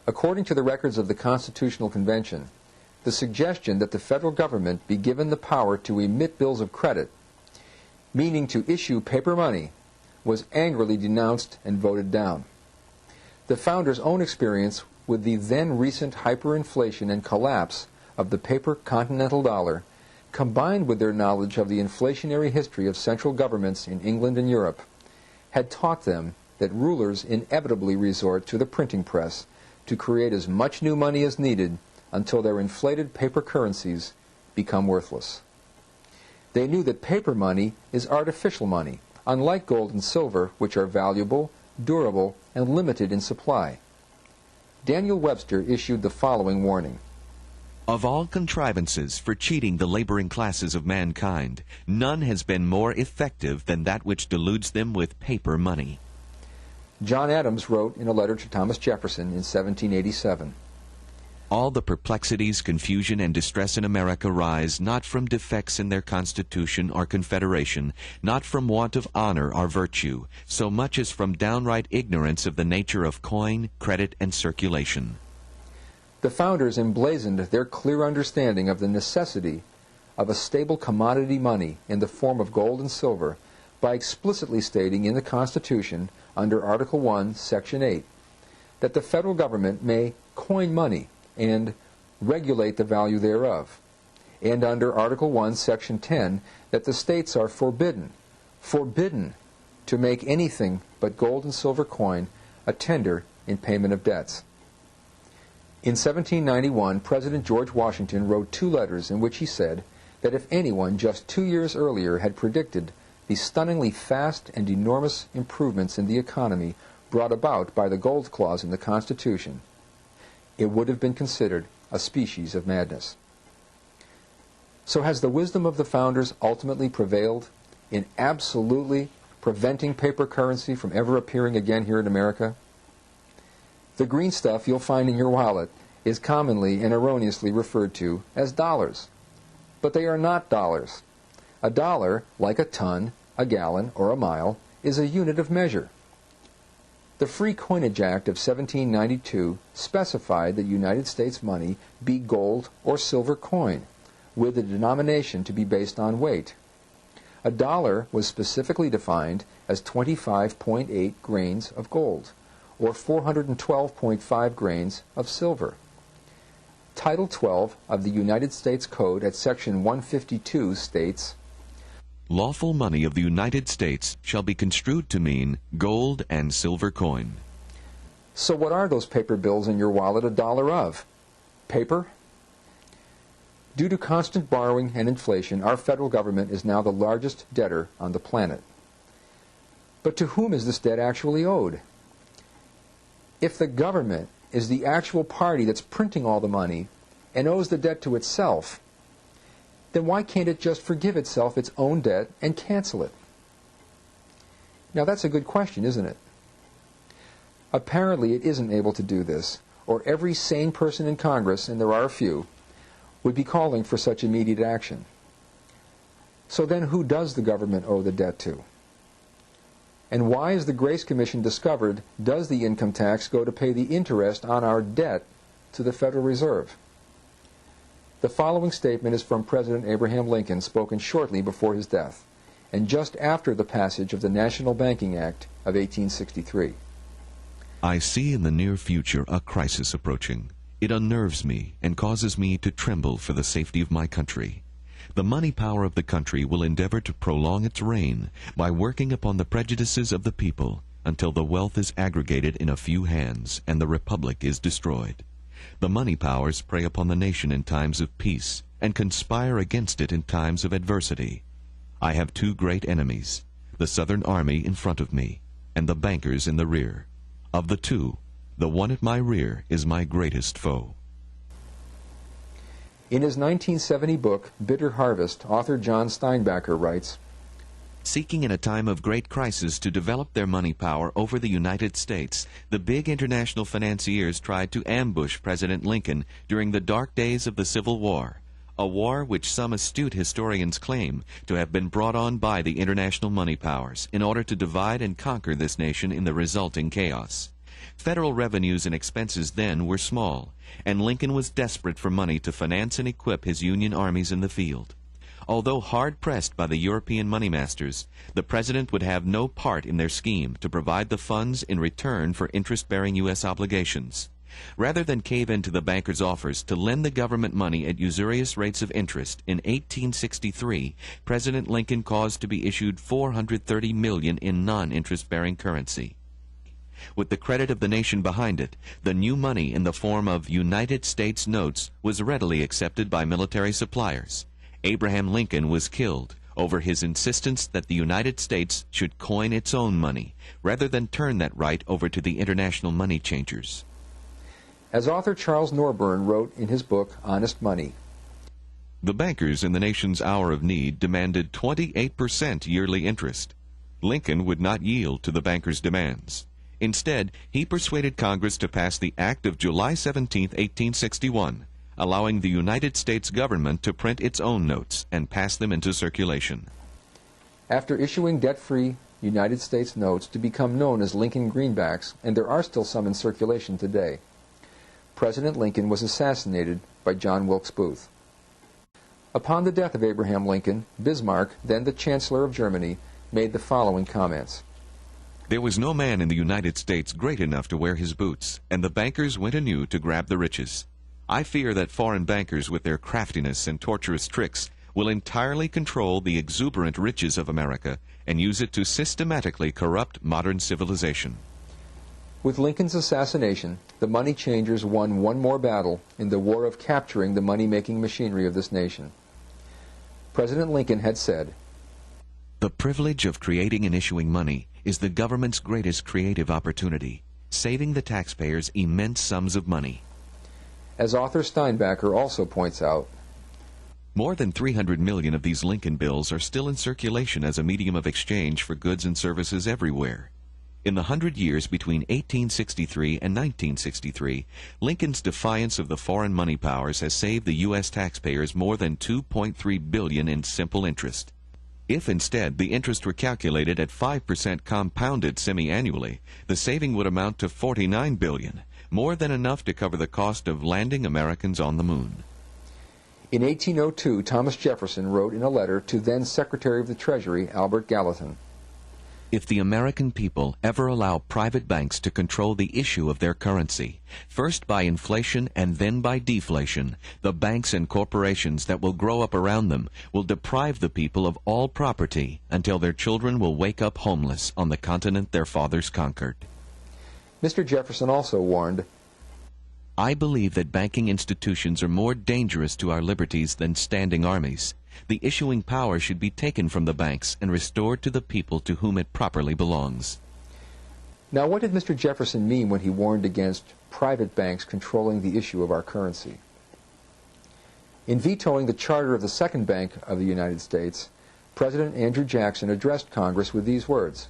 According to the records of the Constitutional Convention, the suggestion that the federal government be given the power to emit bills of credit, meaning to issue paper money, was angrily denounced and voted down. The founders' own experience with the then recent hyperinflation and collapse of the paper continental dollar combined with their knowledge of the inflationary history of central governments in England and Europe, had taught them that rulers inevitably resort to the printing press to create as much new money as needed until their inflated paper currencies become worthless. They knew that paper money is artificial money, unlike gold and silver, which are valuable, durable, and limited in supply. Daniel Webster issued the following warning. Of all contrivances for cheating the laboring classes of mankind, none has been more effective than that which deludes them with paper money. John Adams wrote in a letter to Thomas Jefferson in 1787, All the perplexities, confusion, and distress in America rise not from defects in their Constitution or Confederation, not from want of honor or virtue, so much as from downright ignorance of the nature of coin, credit, and circulation. The founders emblazoned their clear understanding of the necessity of a stable commodity money in the form of gold and silver by explicitly stating in the Constitution, under Article 1, Section 8, that the federal government may coin money and regulate the value thereof, and under Article 1, Section 10, that the states are forbidden to make anything but gold and silver coin a tender in payment of debts. In 1791, President George Washington wrote 2 letters in which he said that if anyone just 2 years earlier had predicted the stunningly fast and enormous improvements in the economy brought about by the gold clause in the Constitution, it would have been considered a species of madness. So has the wisdom of the founders ultimately prevailed in absolutely preventing paper currency from ever appearing again here in America? The green stuff you'll find in your wallet is commonly and erroneously referred to as dollars. But they are not dollars. A dollar, like a ton, a gallon, or a mile, is a unit of measure. The Free Coinage Act of 1792 specified that United States money be gold or silver coin, with the denomination to be based on weight. A dollar was specifically defined as 25.8 grains of gold, or 412.5 grains of silver. Title 12 of the United States Code at Section 152 states, Lawful money of the United States shall be construed to mean gold and silver coin. So what are those paper bills in your wallet a dollar of? Paper? Due to constant borrowing and inflation, our federal government is now the largest debtor on the planet. But to whom is this debt actually owed? If the government is the actual party that's printing all the money and owes the debt to itself, then why can't it just forgive itself its own debt and cancel it? Now that's a good question, isn't it? Apparently it isn't able to do this, or every sane person in Congress, and there are a few, would be calling for such immediate action. So then who does the government owe the debt to? And why, as the Grace Commission discovered, does the income tax go to pay the interest on our debt to the Federal Reserve? The following statement is from President Abraham Lincoln, spoken shortly before his death, and just after the passage of the National Banking Act of 1863. I see in the near future a crisis approaching. It unnerves me and causes me to tremble for the safety of my country. The money power of the country will endeavor to prolong its reign by working upon the prejudices of the people until the wealth is aggregated in a few hands and the republic is destroyed. The money powers prey upon the nation in times of peace and conspire against it in times of adversity. I have 2 great enemies, the Southern Army in front of me and the bankers in the rear. Of the 2, the one at my rear is my greatest foe. In his 1970 book, Bitter Harvest, author John Steinbacher writes, Seeking in a time of great crisis to develop their money power over the United States, the big international financiers tried to ambush President Lincoln during the dark days of the Civil War, a war which some astute historians claim to have been brought on by the international money powers in order to divide and conquer this nation in the resulting chaos. Federal revenues and expenses then were small, and Lincoln was desperate for money to finance and equip his Union armies in the field. Although hard-pressed by the European money masters, the President would have no part in their scheme to provide the funds in return for interest-bearing U.S. obligations. Rather than cave in to the bankers' offers to lend the government money at usurious rates of interest, in 1863, President Lincoln caused to be issued $430 million in non-interest-bearing currency. With the credit of the nation behind it, the new money in the form of United States notes was readily accepted by military suppliers. Abraham Lincoln was killed over his insistence that the United States should coin its own money, rather than turn that right over to the international money changers. As author Charles Norburn wrote in his book, Honest Money, the bankers in the nation's hour of need demanded 28% yearly interest. Lincoln would not yield to the bankers' demands. Instead, he persuaded Congress to pass the Act of July 17, 1861, allowing the United States government to print its own notes and pass them into circulation. After issuing debt-free United States notes to become known as Lincoln greenbacks, and there are still some in circulation today, President Lincoln was assassinated by John Wilkes Booth. Upon the death of Abraham Lincoln, Bismarck, then the Chancellor of Germany, made the following comments. There was no man in the United States great enough to wear his boots, and the bankers went anew to grab the riches. I fear that foreign bankers, with their craftiness and tortuous tricks, will entirely control the exuberant riches of America and use it to systematically corrupt modern civilization. With Lincoln's assassination, the money changers won one more battle in the war of capturing the money-making machinery of this nation. President Lincoln had said, "The privilege of creating and issuing money is the government's greatest creative opportunity, saving the taxpayers immense sums of money." As author Steinbacher also points out, more than 300 million of these Lincoln bills are still in circulation as a medium of exchange for goods and services everywhere. In the 100 years between 1863 and 1963, Lincoln's defiance of the foreign money powers has saved the U.S. taxpayers more than $2.3 billion in simple interest. If instead the interest were calculated at 5% compounded semi-annually, the saving would amount to $49 billion, more than enough to cover the cost of landing Americans on the moon. In 1802, Thomas Jefferson wrote in a letter to then Secretary of the Treasury, Albert Gallatin, "If the American people ever allow private banks to control the issue of their currency, first by inflation and then by deflation, the banks and corporations that will grow up around them will deprive the people of all property until their children will wake up homeless on the continent their fathers conquered." Mr. Jefferson also warned, "I believe that banking institutions are more dangerous to our liberties than standing armies. The issuing power should be taken from the banks and restored to the people to whom it properly belongs." Now, what did Mr. Jefferson mean when he warned against private banks controlling the issue of our currency? In vetoing the charter of the Second Bank of the United States, President Andrew Jackson addressed Congress with these words,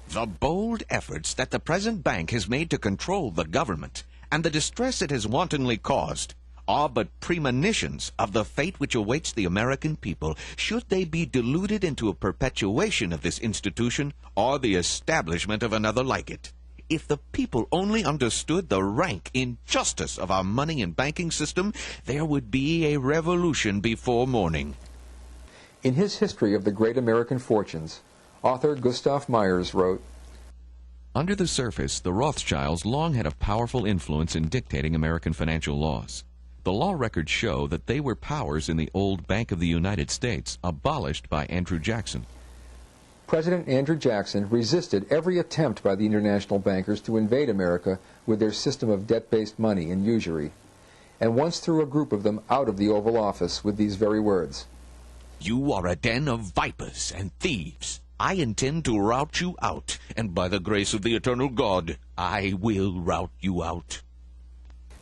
"The bold efforts that the present bank has made to control the government and the distress it has wantonly caused are but premonitions of the fate which awaits the American people should they be deluded into a perpetuation of this institution or the establishment of another like it. If the people only understood the rank injustice of our money and banking system, there would be a revolution before morning." In his History of the Great American Fortunes, author Gustav Myers wrote, "Under the surface, the Rothschilds long had a powerful influence in dictating American financial laws. The law records show that they were powers in the old Bank of the United States, abolished by Andrew Jackson. President Andrew Jackson resisted every attempt by the international bankers to invade America with their system of debt-based money and usury, and once threw a group of them out of the Oval Office with these very words, "You are a den of vipers and thieves. I intend to rout you out, and by the grace of the eternal God, I will rout you out."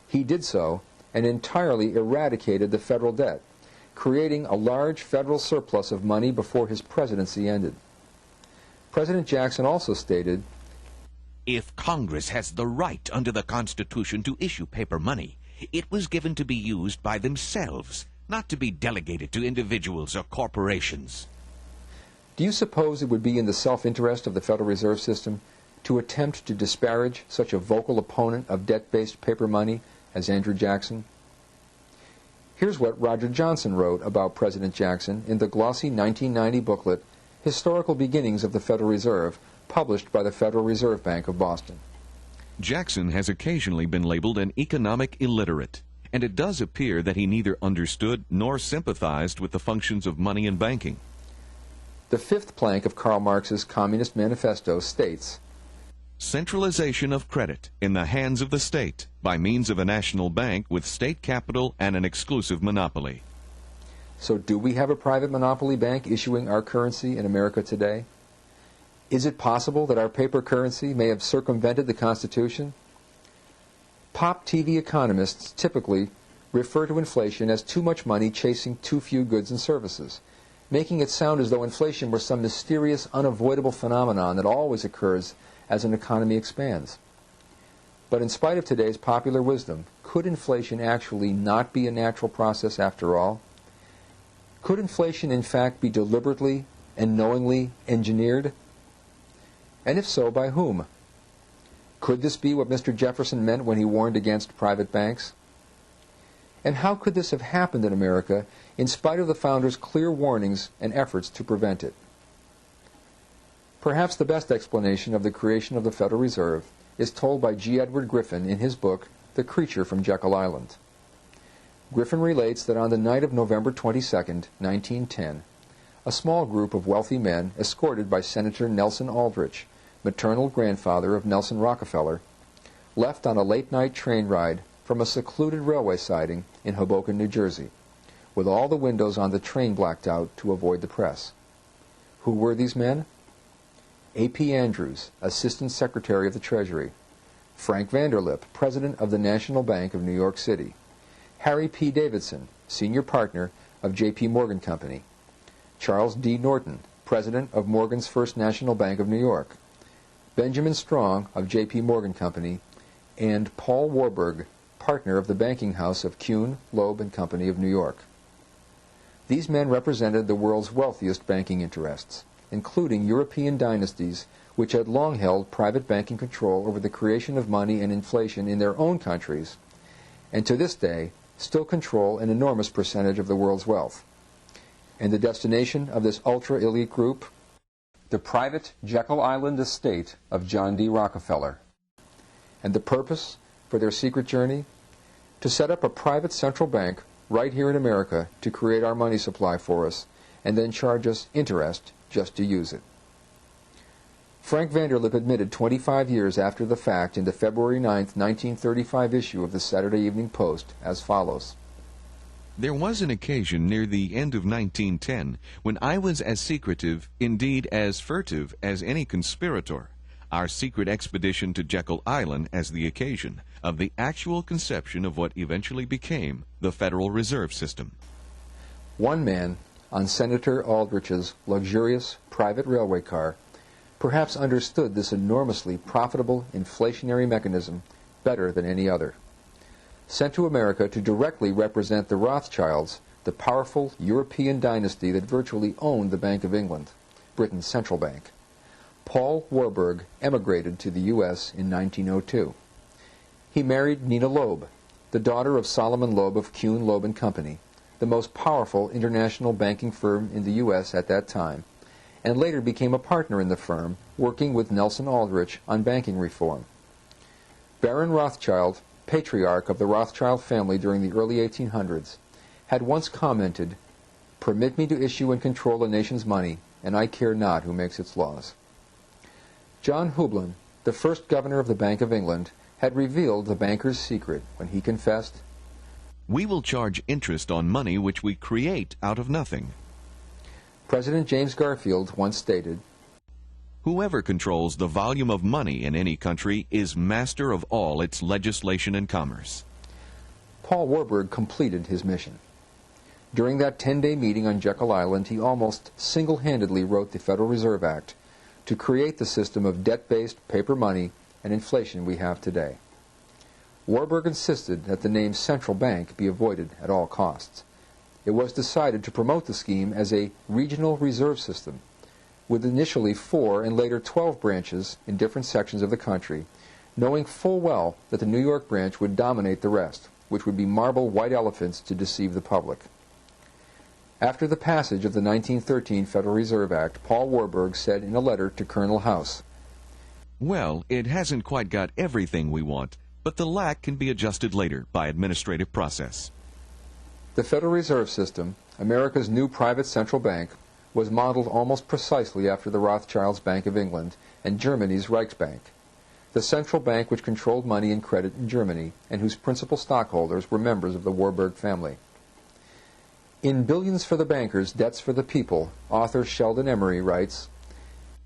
He did so and entirely eradicated the federal debt, creating a large federal surplus of money before his presidency ended. President Jackson also stated, "If Congress has the right under the Constitution to issue paper money, it was given to be used by themselves, not to be delegated to individuals or corporations." Do you suppose it would be in the self-interest of the Federal Reserve System to attempt to disparage such a vocal opponent of debt-based paper money as Andrew Jackson? Here's what Roger Johnson wrote about President Jackson in the glossy 1990 booklet, Historical Beginnings of the Federal Reserve, published by the Federal Reserve Bank of Boston. Jackson has occasionally been labeled an economic illiterate, and it does appear that he neither understood nor sympathized with the functions of money and banking. The fifth plank of Karl Marx's Communist Manifesto states, centralization of credit in the hands of the state by means of a national bank with state capital and an exclusive monopoly. So do we have a private monopoly bank issuing our currency in America today? Is it possible that our paper currency may have circumvented the Constitution? Pop TV economists typically refer to inflation as too much money chasing too few goods and services, making it sound as though inflation were some mysterious, unavoidable phenomenon that always occurs as an economy expands. But in spite of today's popular wisdom, could inflation actually not be a natural process after all? Could inflation in fact be deliberately and knowingly engineered? And if so, by whom? Could this be what Mr. Jefferson meant when he warned against private banks? And how could this have happened in America in spite of the founders' clear warnings and efforts to prevent it? Perhaps the best explanation of the creation of the Federal Reserve is told by G. Edward Griffin in his book, The Creature from Jekyll Island. Griffin relates that on the night of November 22, 1910, a small group of wealthy men, escorted by Senator Nelson Aldrich, maternal grandfather of Nelson Rockefeller, left on a late-night train ride from a secluded railway siding in Hoboken, New Jersey, with all the windows on the train blacked out to avoid the press. Who were these men? A.P. Andrews, Assistant Secretary of the Treasury; Frank Vanderlip, President of the National Bank of New York City; Harry P. Davidson, Senior Partner of J.P. Morgan Company; Charles D. Norton, President of Morgan's First National Bank of New York; Benjamin Strong of J.P. Morgan Company; and Paul Warburg, partner of the banking house of Kuhn, Loeb and Company of New York. These men represented the world's wealthiest banking interests, including European dynasties which had long held private banking control over the creation of money and inflation in their own countries, and to this day still control an enormous percentage of the world's wealth. And the destination of this ultra-elite group? The private Jekyll Island estate of John D. Rockefeller. And the purpose for their secret journey? To set up a private central bank right here in America to create our money supply for us and then charge us interest just to use it. Frank Vanderlip admitted 25 years after the fact in the February 9, 1935 issue of the Saturday Evening Post as follows. There was an occasion near the end of 1910 when I was as secretive, indeed as furtive, as any conspirator, our secret expedition to Jekyll Island as the occasion of the actual conception of what eventually became the Federal Reserve System. One man on Senator Aldrich's luxurious private railway car perhaps understood this enormously profitable inflationary mechanism better than any other. Sent to America to directly represent the Rothschilds, the powerful European dynasty that virtually owned the Bank of England, Britain's central bank, Paul Warburg emigrated to the U.S. in 1902. He married Nina Loeb, the daughter of Solomon Loeb of Kuhn, Loeb and Company, the most powerful international banking firm in the U.S. at that time, and later became a partner in the firm, working with Nelson Aldrich on banking reform. Baron Rothschild, patriarch of the Rothschild family during the early 1800s, had once commented, "Permit me to issue and control a nation's money, and I care not who makes its laws." John Hublin, the first governor of the Bank of England, had revealed the banker's secret when he confessed, "We will charge interest on money which we create out of nothing." President James Garfield once stated, "Whoever controls the volume of money in any country is master of all its legislation and commerce." Paul Warburg completed his mission. During that 10-day meeting on Jekyll Island, he almost single-handedly wrote the Federal Reserve Act to create the system of debt-based paper money and inflation we have today. Warburg insisted that the name central bank be avoided at all costs. It was decided to promote the scheme as a regional reserve system, with initially 4 and later 12 branches in different sections of the country, knowing full well that the New York branch would dominate the rest, which would be marble white elephants to deceive the public. After the passage of the 1913 Federal Reserve Act, Paul Warburg said in a letter to Colonel House, Well, it hasn't quite got everything we want, but the lack can be adjusted later by administrative process. The Federal Reserve System, America's new private central bank, was modeled almost precisely after the Rothschilds' Bank of England and Germany's Reichsbank, the central bank which controlled money and credit in Germany and whose principal stockholders were members of the Warburg family. In Billions for the Bankers, Debts for the People, author Sheldon Emery writes,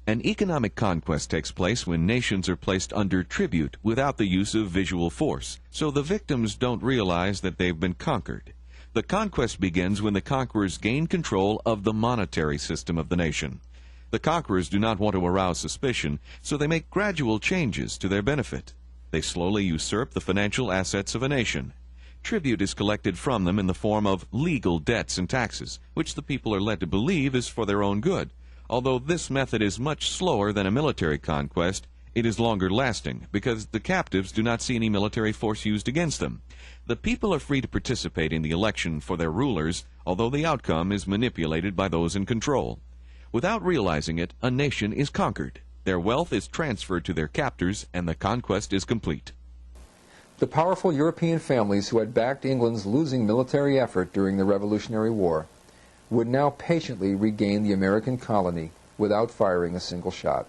An economic conquest takes place when nations are placed under tribute without the use of visual force, so the victims don't realize that they've been conquered. The conquest begins when the conquerors gain control of the monetary system of the nation. The conquerors do not want to arouse suspicion, so they make gradual changes to their benefit. They slowly usurp the financial assets of a nation. Tribute is collected from them in the form of legal debts and taxes, which the people are led to believe is for their own good. Although this method is much slower than a military conquest, it is longer lasting because the captives do not see any military force used against them. The people are free to participate in the election for their rulers, although the outcome is manipulated by those in control. Without realizing it, a nation is conquered. Their wealth is transferred to their captors, and the conquest is complete. The powerful European families who had backed England's losing military effort during the Revolutionary War would now patiently regain the American colony without firing a single shot.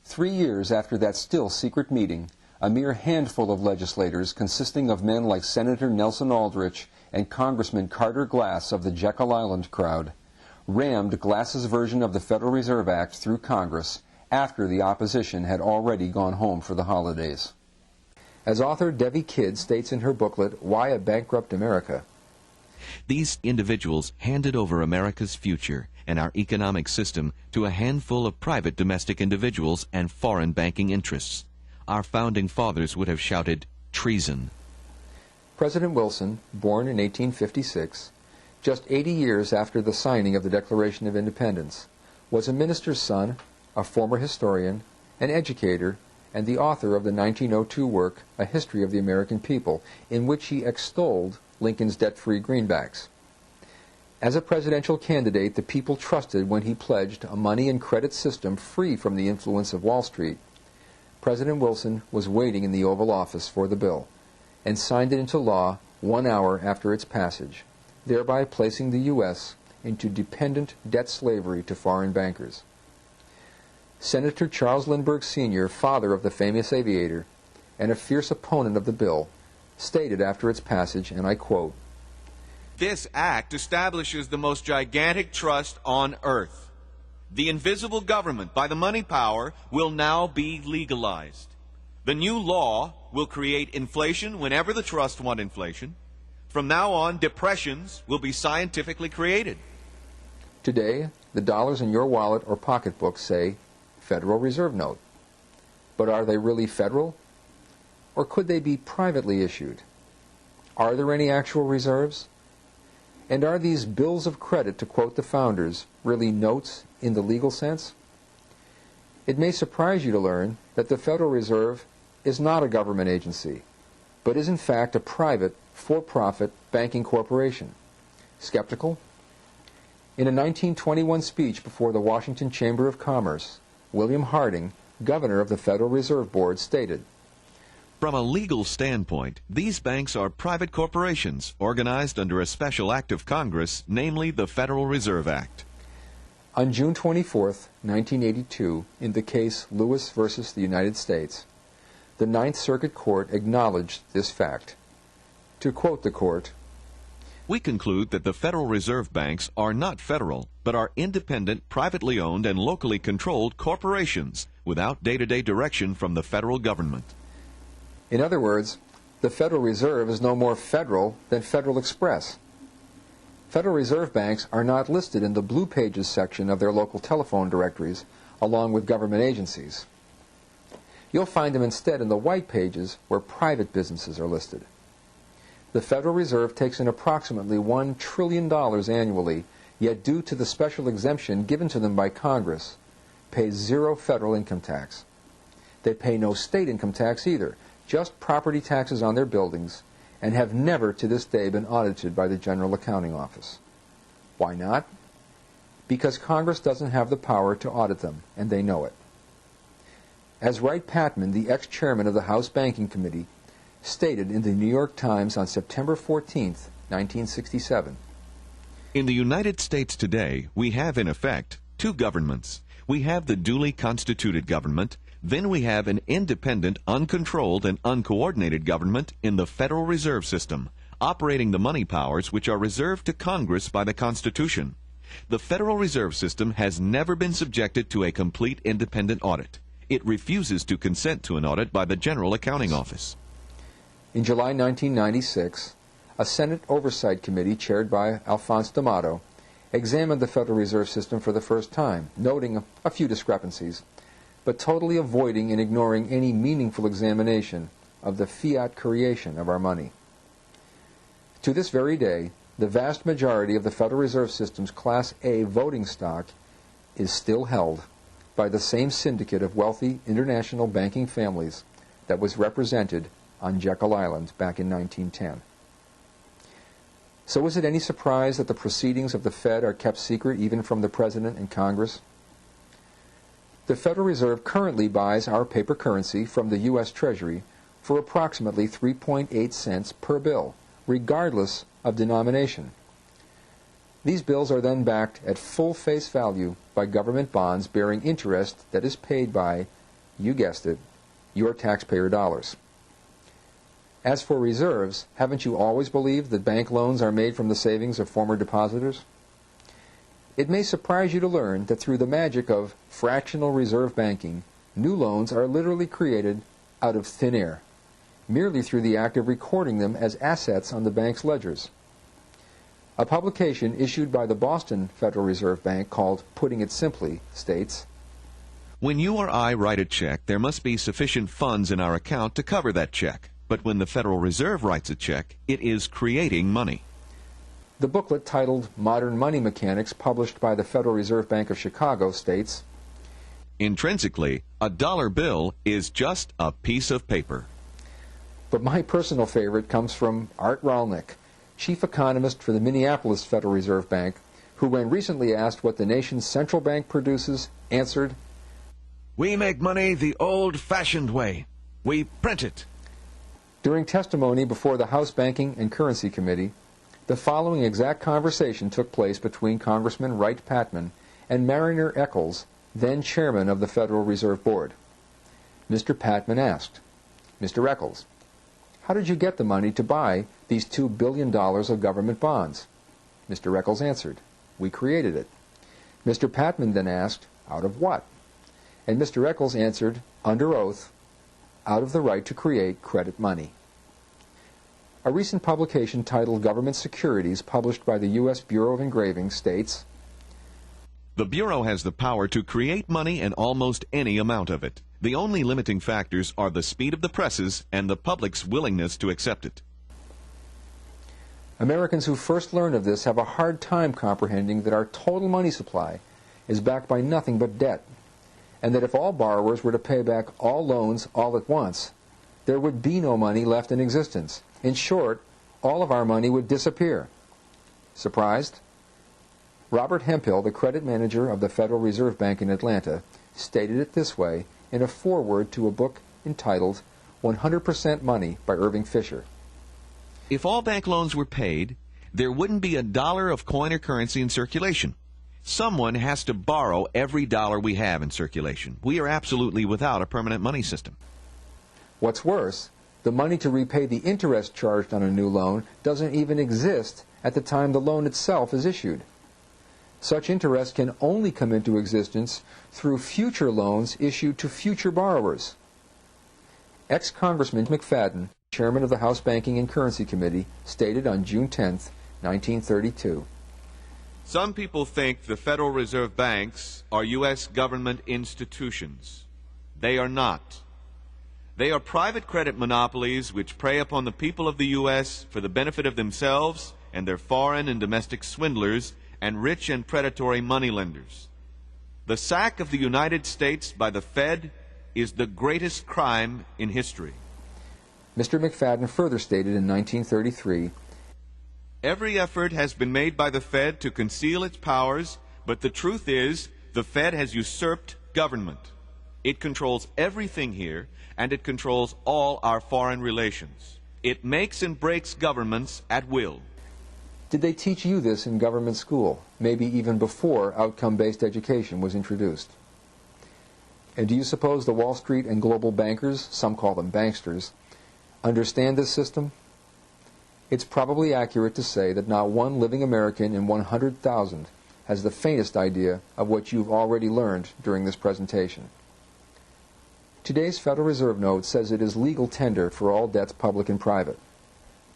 3 years after that still secret meeting, a mere handful of legislators consisting of men like Senator Nelson Aldrich and Congressman Carter Glass of the Jekyll Island crowd rammed Glass's version of the Federal Reserve Act through Congress after the opposition had already gone home for the holidays. As author Debbie Kidd states in her booklet, Why a Bankrupt America, these individuals handed over America's future and our economic system to a handful of private domestic individuals and foreign banking interests. Our founding fathers would have shouted, treason. President Wilson, born in 1856, just 80 years after the signing of the Declaration of Independence, was a minister's son, a former historian, an educator, and the author of the 1902 work, A History of the American People, in which he extolled Lincoln's debt-free greenbacks. As a presidential candidate, the people trusted when he pledged a money and credit system free from the influence of Wall Street. President Wilson was waiting in the Oval Office for the bill and signed it into law 1 hour after its passage, thereby placing the U.S. into dependent debt slavery to foreign bankers. Senator Charles Lindbergh Sr., father of the famous aviator, and a fierce opponent of the bill, stated after its passage, and I quote, This act establishes the most gigantic trust on earth. The invisible government, by the money power, will now be legalized. The new law will create inflation whenever the trust want inflation. From now on, depressions will be scientifically created. Today, the dollars in your wallet or pocketbook say Federal Reserve Note. But are they really federal? Or could they be privately issued? Are there any actual reserves? And are these bills of credit, to quote the founders, really notes in the legal sense? It may surprise you to learn that the Federal Reserve is not a government agency, but is in fact a private, for-profit banking corporation. Skeptical? In a 1921 speech before the Washington Chamber of Commerce, William Harding, governor of the Federal Reserve Board, stated, From a legal standpoint, these banks are private corporations organized under a special act of Congress, namely the Federal Reserve Act. On June 24, 1982, in the case Lewis versus the United States, the Ninth Circuit Court acknowledged this fact. To quote the court, We conclude that the Federal Reserve Banks are not federal, but are independent, privately owned, and locally controlled corporations without day-to-day direction from the federal government. In other words, the Federal Reserve is no more federal than Federal Express. Federal Reserve banks are not listed in the Blue Pages section of their local telephone directories, along with government agencies. You'll find them instead in the White Pages, where private businesses are listed. The Federal Reserve takes in approximately $1 trillion annually, yet due to the special exemption given to them by Congress, pays zero federal income tax. They pay no state income tax either, just property taxes on their buildings, and have never to this day been audited by the General Accounting Office. Why not? Because Congress doesn't have the power to audit them, and they know it. As Wright-Patman, the ex-chairman of the House Banking Committee, stated in the New York Times on September 14, 1967. In the United States today, we have in effect two governments. We have the duly constituted government, then we have an independent, uncontrolled, and uncoordinated government in the Federal Reserve System, operating the money powers which are reserved to Congress by the Constitution. The Federal Reserve System has never been subjected to a complete independent audit. It refuses to consent to an audit by the General Accounting Office. In July 1996, a Senate Oversight Committee chaired by Alphonse D'Amato examined the Federal Reserve System for the first time, noting a few discrepancies, but totally avoiding and ignoring any meaningful examination of the fiat creation of our money. To this very day, the vast majority of the Federal Reserve System's Class A voting stock is still held by the same syndicate of wealthy international banking families that was represented on Jekyll Island back in 1910. So is it any surprise that the proceedings of the Fed are kept secret even from the President and Congress? The Federal Reserve currently buys our paper currency from the U.S. Treasury for approximately 3.8 cents per bill, regardless of denomination. These bills are then backed at full face value by government bonds bearing interest that is paid by, you guessed it, your taxpayer dollars. As for reserves, haven't you always believed that bank loans are made from the savings of former depositors? It may surprise you to learn that through the magic of fractional reserve banking, new loans are literally created out of thin air, merely through the act of recording them as assets on the bank's ledgers. A publication issued by the Boston Federal Reserve Bank called Putting It Simply states, "When you or I write a check, there must be sufficient funds in our account to cover that check. But when the Federal Reserve writes a check, it is creating money." The booklet titled Modern Money Mechanics, published by the Federal Reserve Bank of Chicago, states, "Intrinsically, a dollar bill is just a piece of paper." But my personal favorite comes from Art Rolnick, chief economist for the Minneapolis Federal Reserve Bank, who, when recently asked what the nation's central bank produces, answered, "We make money the old-fashioned way. We print it." During testimony before the House Banking and Currency Committee, the following exact conversation took place between Congressman Wright-Patman and Mariner Eccles, then chairman of the Federal Reserve Board. Mr. Patman asked, "Mr. Eccles, how did you get the money to buy these $2 billion of government bonds?" Mr. Eccles answered, "We created it." Mr. Patman then asked, "Out of what?" And Mr. Eccles answered, under oath, "Out of the right to create credit money." A recent publication titled Government Securities, published by the U.S. Bureau of Engraving, states, "The Bureau has the power to create money and almost any amount of it. The only limiting factors are the speed of the presses and the public's willingness to accept it." Americans who first learn of this have a hard time comprehending that our total money supply is backed by nothing but debt, and that if all borrowers were to pay back all loans all at once, there would be no money left in existence. In short, all of our money would disappear. Surprised? Robert Hemphill, the credit manager of the Federal Reserve Bank in Atlanta, stated it this way in a foreword to a book entitled 100% Money by Irving Fisher. If all bank loans were paid, there wouldn't be a dollar of coin or currency in circulation. Someone has to borrow every dollar we have in circulation. We are absolutely without a permanent money system. What's worse, the money to repay the interest charged on a new loan doesn't even exist at the time the loan itself is issued. Such interest can only come into existence through future loans issued to future borrowers. Ex-Congressman McFadden, chairman of the House Banking and Currency Committee, stated on June 10, 1932, "Some people think the Federal Reserve banks are U.S. government institutions. They are not. They are private credit monopolies which prey upon the people of the U.S. for the benefit of themselves and their foreign and domestic swindlers and rich and predatory moneylenders. The sack of the United States by the Fed is the greatest crime in history." Mr. McFadden further stated in 1933, "Every effort has been made by the Fed to conceal its powers, but the truth is the Fed has usurped government. It controls everything here, and it controls all our foreign relations. It makes and breaks governments at will. Did they teach you this in government school, maybe even before outcome-based education was introduced? And do you suppose the Wall Street and global bankers, some call them banksters, understand this system? It's probably accurate to say that not one living American in 100,000 has the faintest idea of what you've already learned during this presentation. Today's Federal Reserve note says it is legal tender for all debts public and private.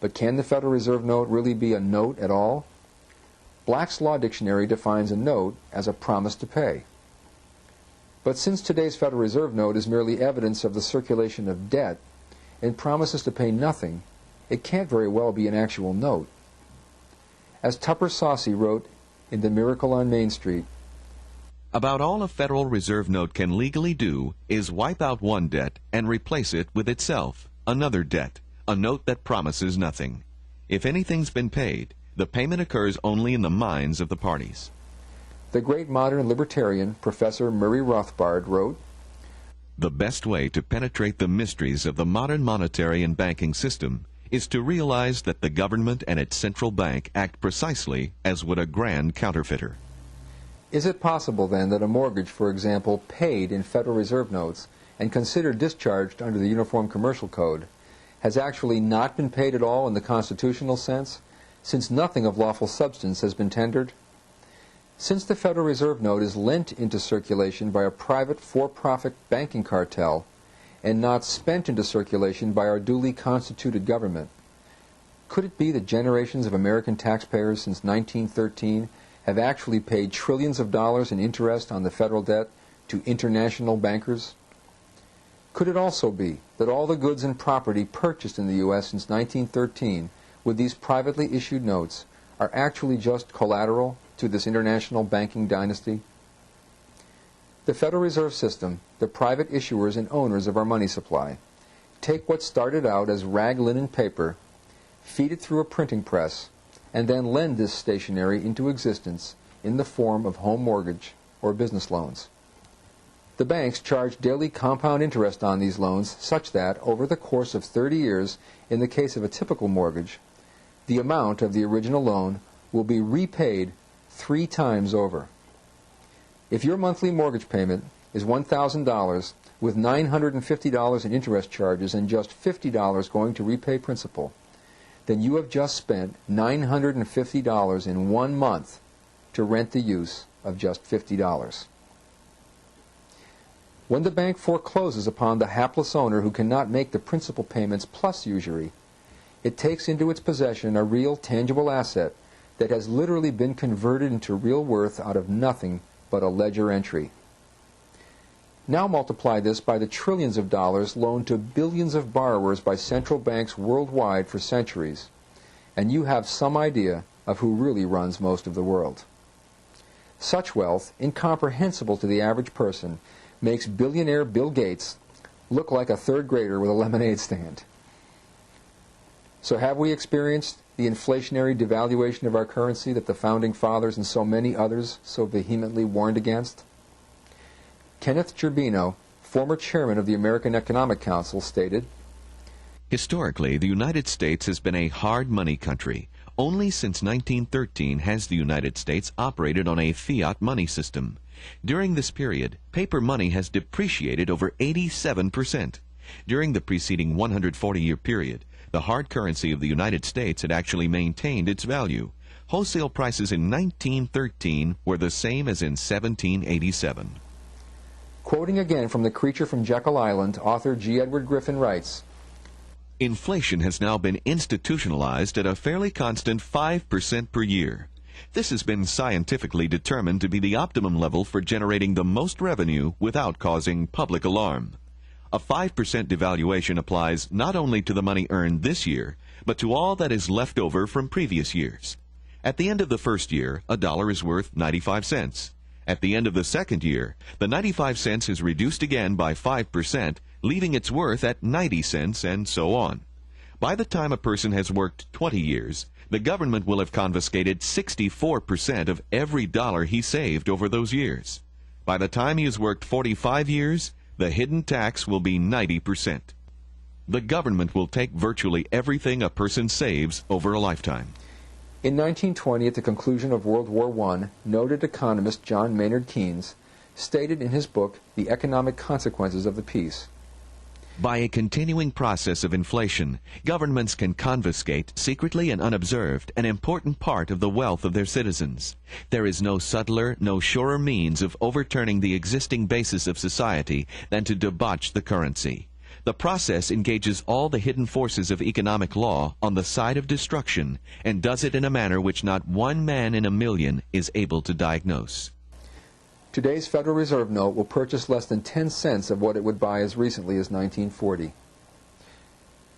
But can the Federal Reserve note really be a note at all? Black's Law Dictionary defines a note as a promise to pay. But since today's Federal Reserve note is merely evidence of the circulation of debt and promises to pay nothing, it can't very well be an actual note. As Tupper Saucy wrote in The Miracle on Main Street, about all a Federal Reserve note can legally do is wipe out one debt and replace it with itself, another debt, a note that promises nothing. If anything's been paid, the payment occurs only in the minds of the parties. The great modern libertarian, Professor Murray Rothbard, wrote, The best way to penetrate the mysteries of the modern monetary and banking system is to realize that the government and its central bank act precisely as would a grand counterfeiter. Is it possible, then, that a mortgage, for example, paid in Federal Reserve notes and considered discharged under the Uniform Commercial Code, has actually not been paid at all in the constitutional sense, since nothing of lawful substance has been tendered? Since the Federal Reserve note is lent into circulation by a private for-profit banking cartel and not spent into circulation by our duly constituted government, could it be that generations of American taxpayers since 1913 have actually paid trillions of dollars in interest on the federal debt to international bankers? Could it also be that all the goods and property purchased in the U.S. since 1913 with these privately issued notes are actually just collateral to this international banking dynasty? The Federal Reserve System, the private issuers and owners of our money supply, take what started out as rag linen paper, feed it through a printing press, and then lend this stationery into existence in the form of home mortgage or business loans. The banks charge daily compound interest on these loans such that, over the course of 30 years, in the case of a typical mortgage, the amount of the original loan will be repaid 3 times over. If your monthly mortgage payment is $1,000 with $950 in interest charges and just $50 going to repay principal, then you have just spent $950 in 1 month to rent the use of just $50. When the bank forecloses upon the hapless owner who cannot make the principal payments plus usury, it takes into its possession a real tangible asset that has literally been converted into real worth out of nothing but a ledger entry. Now multiply this by the trillions of dollars loaned to billions of borrowers by central banks worldwide for centuries, and you have some idea of who really runs most of the world. Such wealth, incomprehensible to the average person, makes billionaire Bill Gates look like a third grader with a lemonade stand. So have we experienced the inflationary devaluation of our currency that the Founding Fathers and so many others so vehemently warned against? Kenneth Gerbino, former chairman of the American Economic Council, stated, Historically, the United States has been a hard money country. Only since 1913 has the United States operated on a fiat money system. During this period, paper money has depreciated over 87%. During the preceding 140-year period, the hard currency of the United States had actually maintained its value. Wholesale prices in 1913 were the same as in 1787. Quoting again from The Creature from Jekyll Island, author G. Edward Griffin writes, Inflation has now been institutionalized at a fairly constant 5% per year. This has been scientifically determined to be the optimum level for generating the most revenue without causing public alarm. A 5% devaluation applies not only to the money earned this year, but to all that is left over from previous years. At the end of the first year, a dollar is worth 95 cents. At the end of the second year, the 95 cents is reduced again by 5%, leaving its worth at 90 cents, and so on. By the time a person has worked 20 years, the government will have confiscated 64% of every dollar he saved over those years. By the time he has worked 45 years, the hidden tax will be 90%. The government will take virtually everything a person saves over a lifetime. In 1920, at the conclusion of World War I, noted economist John Maynard Keynes stated in his book, The Economic Consequences of the Peace, by a continuing process of inflation, governments can confiscate, secretly and unobserved, an important part of the wealth of their citizens. There is no subtler, no surer means of overturning the existing basis of society than to debauch the currency. The process engages all the hidden forces of economic law on the side of destruction, and does it in a manner which not one man in a million is able to diagnose. Today's Federal Reserve note will purchase less than 10 cents of what it would buy as recently as 1940.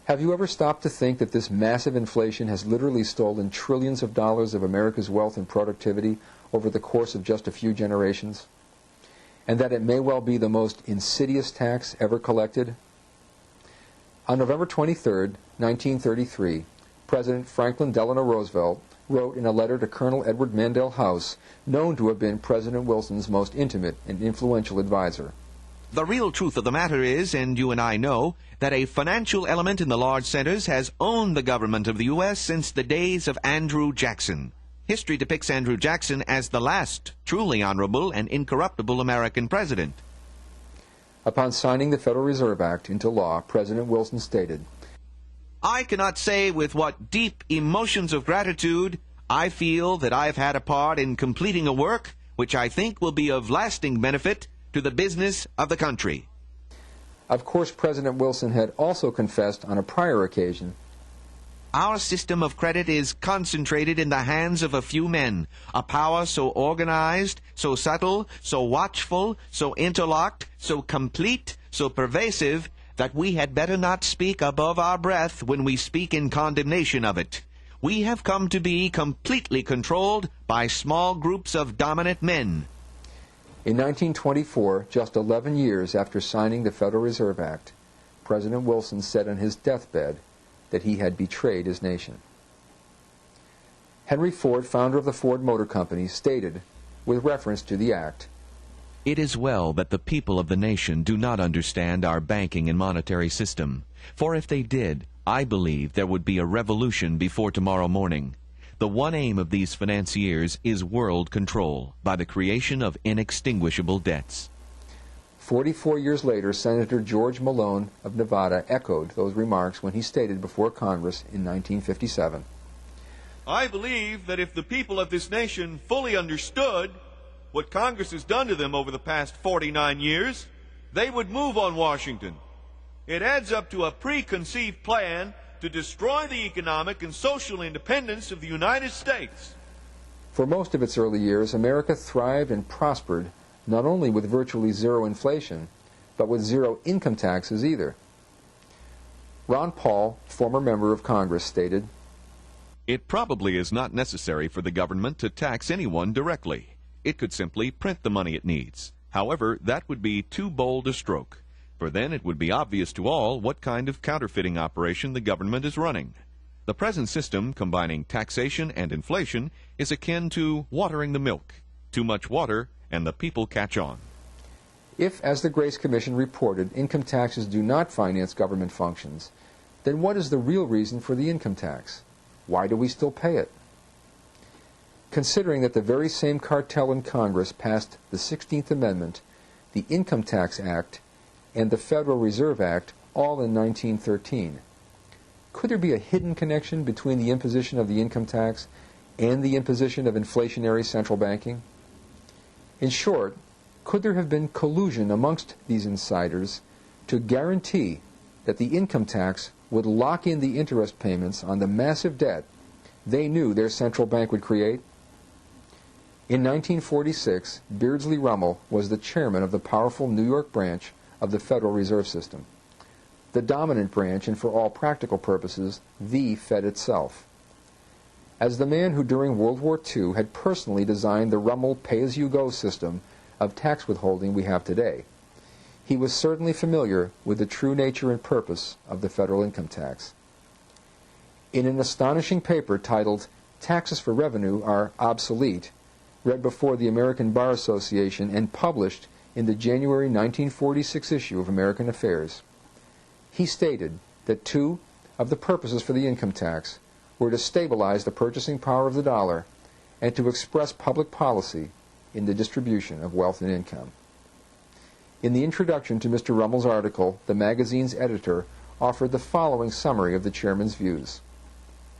Have you ever stopped to think that this massive inflation has literally stolen trillions of dollars of America's wealth and productivity over the course of just a few generations? And that it may well be the most insidious tax ever collected? On November 23, 1933, President Franklin Delano Roosevelt wrote in a letter to Colonel Edward Mandell House, known to have been President Wilson's most intimate and influential advisor. The real truth of the matter is, and you and I know, that a financial element in the large centers has owned the government of the U.S. since the days of Andrew Jackson. History depicts Andrew Jackson as the last truly honorable and incorruptible American president. Upon signing the Federal Reserve Act into law, President Wilson stated, I cannot say with what deep emotions of gratitude I feel that I've had a part in completing a work which I think will be of lasting benefit to the business of the country. Of course, President Wilson had also confessed on a prior occasion, our system of credit is concentrated in the hands of a few men, a power so organized, so subtle, so watchful, so interlocked, so complete, so pervasive, that we had better not speak above our breath when we speak in condemnation of it. We have come to be completely controlled by small groups of dominant men. In 1924, just 11 years after signing the Federal Reserve Act, President Wilson said on his deathbed that he had betrayed his nation. Henry Ford, founder of the Ford Motor Company, stated, with reference to the act, it is well that the people of the nation do not understand our banking and monetary system, for if they did, I believe there would be a revolution before tomorrow morning. The one aim of these financiers is world control by the creation of inextinguishable debts. 44 years later, Senator George Malone of Nevada echoed those remarks when he stated before Congress in 1957, I believe that if the people of this nation fully understood what Congress has done to them over the past 49 years, they would move on Washington. It adds up to a preconceived plan to destroy the economic and social independence of the United States. For most of its early years, America thrived and prospered not only with virtually zero inflation, but with zero income taxes either. Ron Paul, former member of Congress, stated, it probably is not necessary for the government to tax anyone directly. It could simply print the money it needs. However, that would be too bold a stroke, for then it would be obvious to all what kind of counterfeiting operation the government is running. The present system, combining taxation and inflation, is akin to watering the milk. Too much water, and the people catch on. If, as the Grace Commission reported, income taxes do not finance government functions, then what is the real reason for the income tax? Why do we still pay it? Considering that the very same cartel in Congress passed the 16th Amendment, the Income Tax Act, and the Federal Reserve Act all in 1913, could there be a hidden connection between the imposition of the income tax and the imposition of inflationary central banking? In short, could there have been collusion amongst these insiders to guarantee that the income tax would lock in the interest payments on the massive debt they knew their central bank would create? In 1946, Beardsley Rummel was the chairman of the powerful New York branch of the Federal Reserve System, the dominant branch and for all practical purposes, the Fed itself. As the man who during World War II had personally designed the Rummel pay-as-you-go system of tax withholding we have today, he was certainly familiar with the true nature and purpose of the federal income tax. In an astonishing paper titled Taxes for Revenue Are Obsolete, read before the American Bar Association and published in the January 1946 issue of American Affairs. He stated that two of the purposes for the income tax were to stabilize the purchasing power of the dollar and to express public policy in the distribution of wealth and income. In the introduction to Mr. Rummel's article, the magazine's editor offered the following summary of the chairman's views.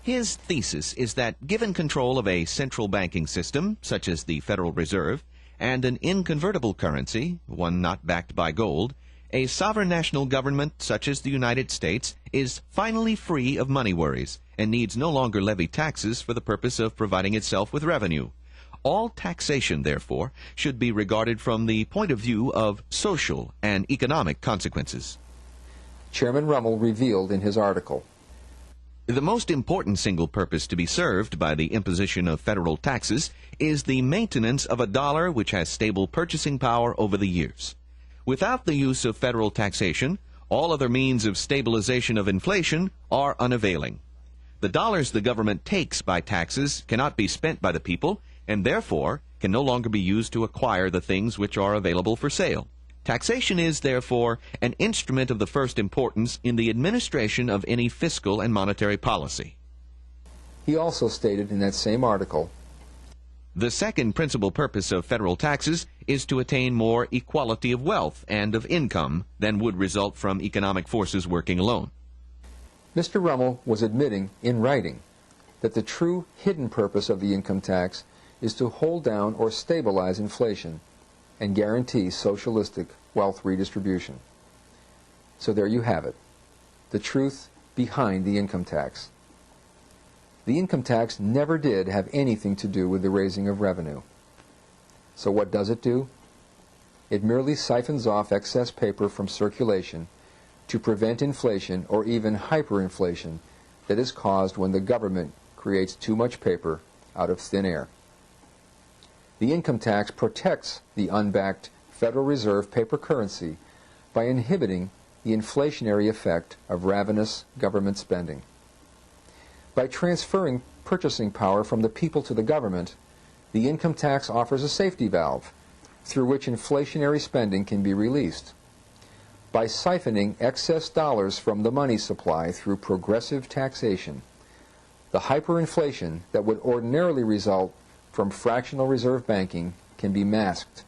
His thesis is that given control of a central banking system, such as the Federal Reserve, and an inconvertible currency, one not backed by gold, a sovereign national government such as the United States is finally free of money worries and needs no longer levy taxes for the purpose of providing itself with revenue. All taxation, therefore, should be regarded from the point of view of social and economic consequences. Chairman Rummel revealed in his article, the most important single purpose to be served by the imposition of federal taxes is the maintenance of a dollar which has stable purchasing power over the years. Without the use of federal taxation, all other means of stabilization of inflation are unavailing. The dollars the government takes by taxes cannot be spent by the people, and therefore can no longer be used to acquire the things which are available for sale. Taxation is, therefore, an instrument of the first importance in the administration of any fiscal and monetary policy. He also stated in that same article, the second principal purpose of federal taxes is to attain more equality of wealth and of income than would result from economic forces working alone. Mr. Rummel was admitting in writing that the true hidden purpose of the income tax is to hold down or stabilize inflation and guarantee socialistic wealth redistribution. So there you have it, the truth behind the income tax. The income tax never did have anything to do with the raising of revenue. So what does it do? It merely siphons off excess paper from circulation to prevent inflation or even hyperinflation that is caused when the government creates too much paper out of thin air. The income tax protects the unbacked Federal Reserve paper currency by inhibiting the inflationary effect of ravenous government spending. By transferring purchasing power from the people to the government, the income tax offers a safety valve through which inflationary spending can be released. By siphoning excess dollars from the money supply through progressive taxation, the hyperinflation that would ordinarily result from fractional reserve banking can be masked.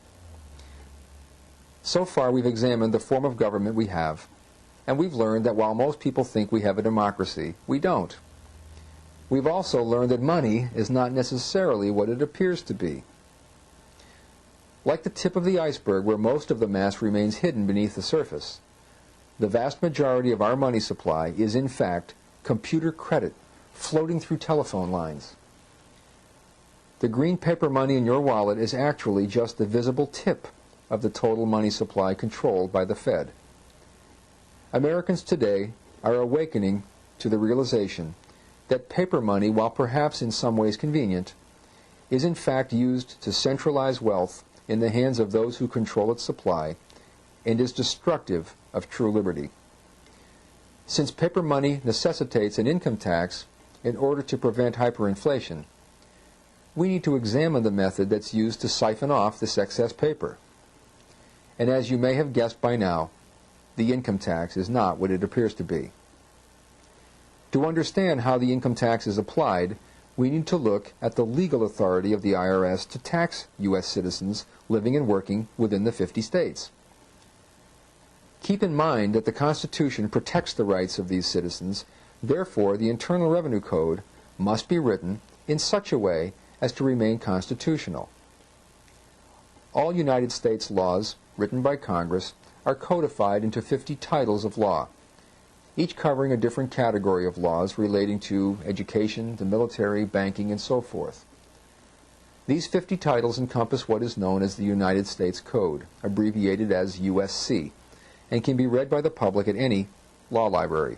So far we've examined the form of government we have, and we've learned that while most people think we have a democracy, we don't. We've also learned that money is not necessarily what it appears to be. Like the tip of the iceberg where most of the mass remains hidden beneath the surface, the vast majority of our money supply is in fact computer credit floating through telephone lines. The green paper money in your wallet is actually just the visible tip of the total money supply controlled by the Fed. Americans today are awakening to the realization that paper money, while perhaps in some ways convenient, is in fact used to centralize wealth in the hands of those who control its supply and is destructive of true liberty. Since paper money necessitates an income tax in order to prevent hyperinflation, we need to examine the method that's used to siphon off this excess paper. And as you may have guessed by now, the income tax is not what it appears to be. To understand how the income tax is applied, we need to look at the legal authority of the IRS to tax U.S. citizens living and working within the 50 states. Keep in mind that the Constitution protects the rights of these citizens. Therefore, the Internal Revenue Code must be written in such a way as to remain constitutional. All United States laws written by Congress are codified into 50 titles of law, each covering a different category of laws relating to education, the military, banking, and so forth. These 50 titles encompass what is known as the United States Code, abbreviated as USC, and can be read by the public at any law library.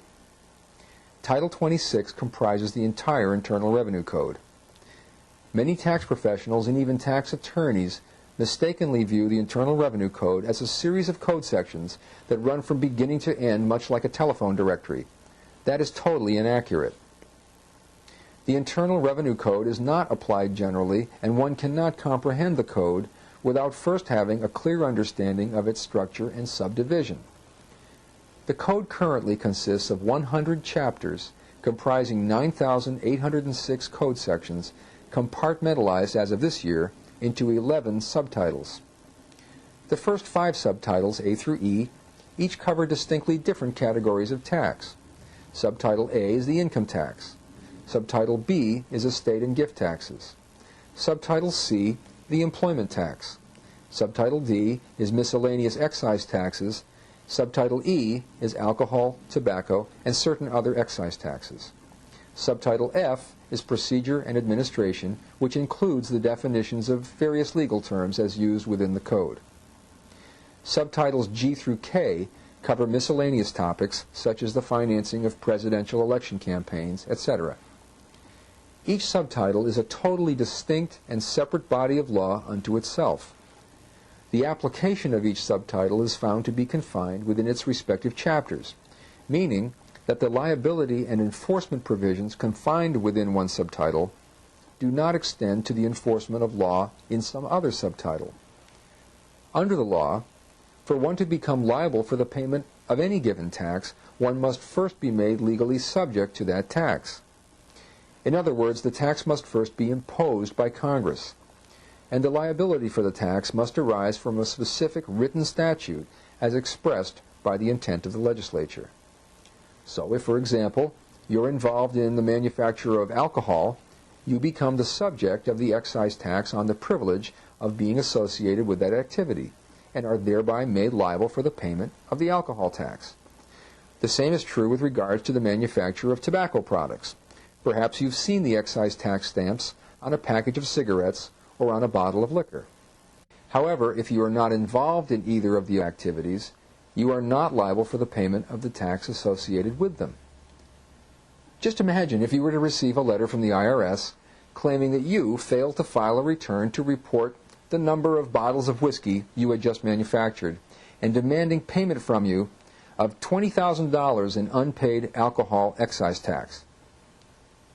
Title 26 comprises the entire Internal Revenue Code. Many tax professionals and even tax attorneys mistakenly view the Internal Revenue Code as a series of code sections that run from beginning to end much like a telephone directory. That is totally inaccurate. The Internal Revenue Code is not applied generally, and one cannot comprehend the code without first having a clear understanding of its structure and subdivision. The code currently consists of 100 chapters comprising 9,806 code sections, compartmentalized as of this year into 11 subtitles. The first 5 subtitles, A through E, each cover distinctly different categories of tax. Subtitle A is the income tax. Subtitle B is estate and gift taxes. Subtitle C, the employment tax. Subtitle D is miscellaneous excise taxes. Subtitle E is alcohol, tobacco, and certain other excise taxes. Subtitle F is procedure and administration, which includes the definitions of various legal terms as used within the code. Subtitles G through K cover miscellaneous topics such as the financing of presidential election campaigns, etc. Each subtitle is a totally distinct and separate body of law unto itself. The application of each subtitle is found to be confined within its respective chapters, meaning that the liability and enforcement provisions confined within one subtitle do not extend to the enforcement of law in some other subtitle. Under the law, for one to become liable for the payment of any given tax, one must first be made legally subject to that tax. In other words, the tax must first be imposed by Congress, and the liability for the tax must arise from a specific written statute as expressed by the intent of the legislature. So if, for example, you're involved in the manufacture of alcohol, you become the subject of the excise tax on the privilege of being associated with that activity, and are thereby made liable for the payment of the alcohol tax. The same is true with regards to the manufacture of tobacco products. Perhaps you've seen the excise tax stamps on a package of cigarettes or on a bottle of liquor. However, if you are not involved in either of the activities, you are not liable for the payment of the tax associated with them. Just imagine if you were to receive a letter from the IRS claiming that you failed to file a return to report the number of bottles of whiskey you had just manufactured, and demanding payment from you of $20,000 in unpaid alcohol excise tax.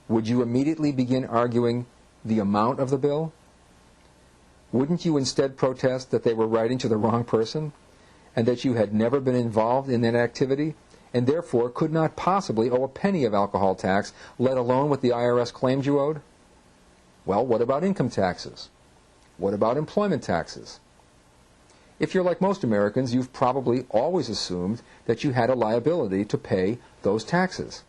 Would you immediately begin arguing the amount of the bill? Wouldn't you instead protest that they were writing to the wrong person, and that you had never been involved in that activity, and therefore could not possibly owe a penny of alcohol tax, let alone what the IRS claimed you owed? Well, what about income taxes? What about employment taxes? If you're like most Americans, you've probably always assumed that you had a liability to pay those taxes.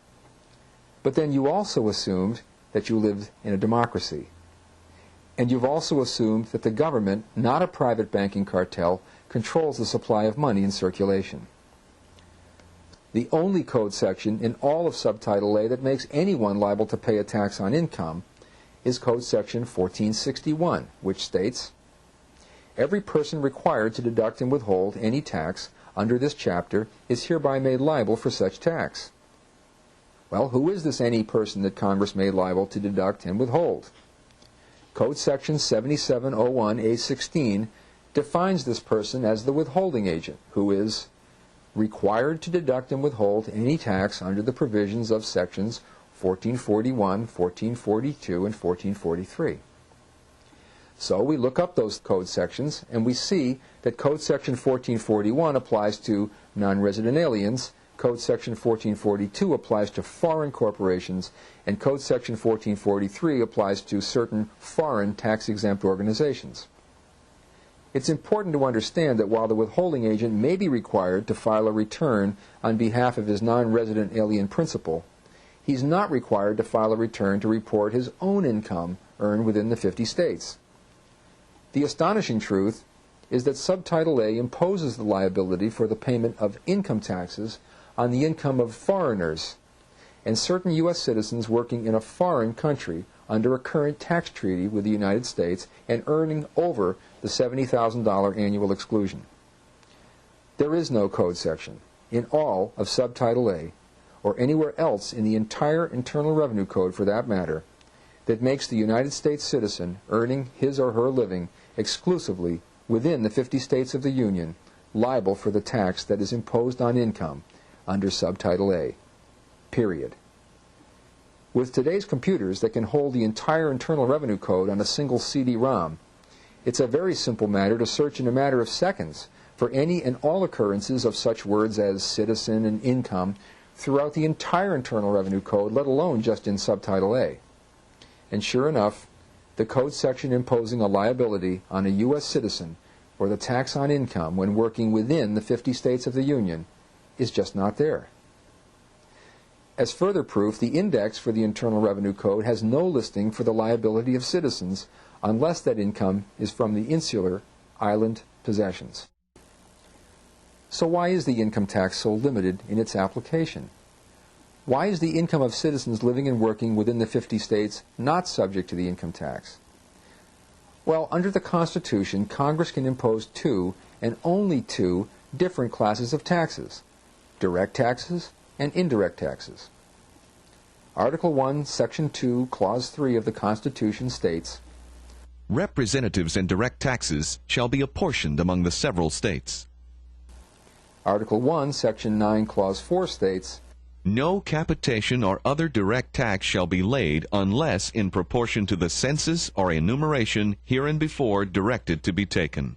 But then you also assumed that you lived in a democracy. And you've also assumed that the government, not a private banking cartel, controls the supply of money in circulation. The only code section in all of Subtitle A that makes anyone liable to pay a tax on income is Code Section 1461, which states, "Every person required to deduct and withhold any tax under this chapter is hereby made liable for such tax." Well, who is this any person that Congress made liable to deduct and withhold? Code Section 7701A16 defines this person as the withholding agent, who is required to deduct and withhold any tax under the provisions of Sections 1441, 1442, and 1443. So we look up those code sections, and we see that Code Section 1441 applies to non-resident aliens, Code Section 1442 applies to foreign corporations, and Code Section 1443 applies to certain foreign tax-exempt organizations. It's important to understand that while the withholding agent may be required to file a return on behalf of his non-resident alien principal, he's not required to file a return to report his own income earned within the 50 states. The astonishing truth is that Subtitle A imposes the liability for the payment of income taxes on the income of foreigners and certain U.S. citizens working in a foreign country under a current tax treaty with the United States and earning over the $70,000 annual exclusion. There is no code section in all of Subtitle A, or anywhere else in the entire Internal Revenue Code for that matter, that makes the United States citizen earning his or her living exclusively within the 50 states of the Union liable for the tax that is imposed on income under Subtitle A. Period. With today's computers that can hold the entire Internal Revenue Code on a single CD-ROM, It's a very simple matter to search in a matter of seconds for any and all occurrences of such words as citizen and income throughout the entire Internal Revenue Code, let alone just in Subtitle A. And sure enough, the code section imposing a liability on a U.S. citizen for the tax on income when working within the 50 states of the Union is just not there. As further proof, the index for the Internal Revenue Code has no listing for the liability of citizens unless that income is from the insular island possessions. So why is the income tax so limited in its application? Why is the income of citizens living and working within the 50 states not subject to the income tax? Well, under the Constitution, Congress can impose two, and only two, different classes of taxes: direct taxes and indirect taxes. Article 1, Section 2, Clause 3 of the Constitution states, Representatives and direct taxes shall be apportioned among the several states. Article 1, Section 9, Clause 4 states, No capitation or other direct tax shall be laid unless in proportion to the census or enumeration hereinbefore directed to be taken.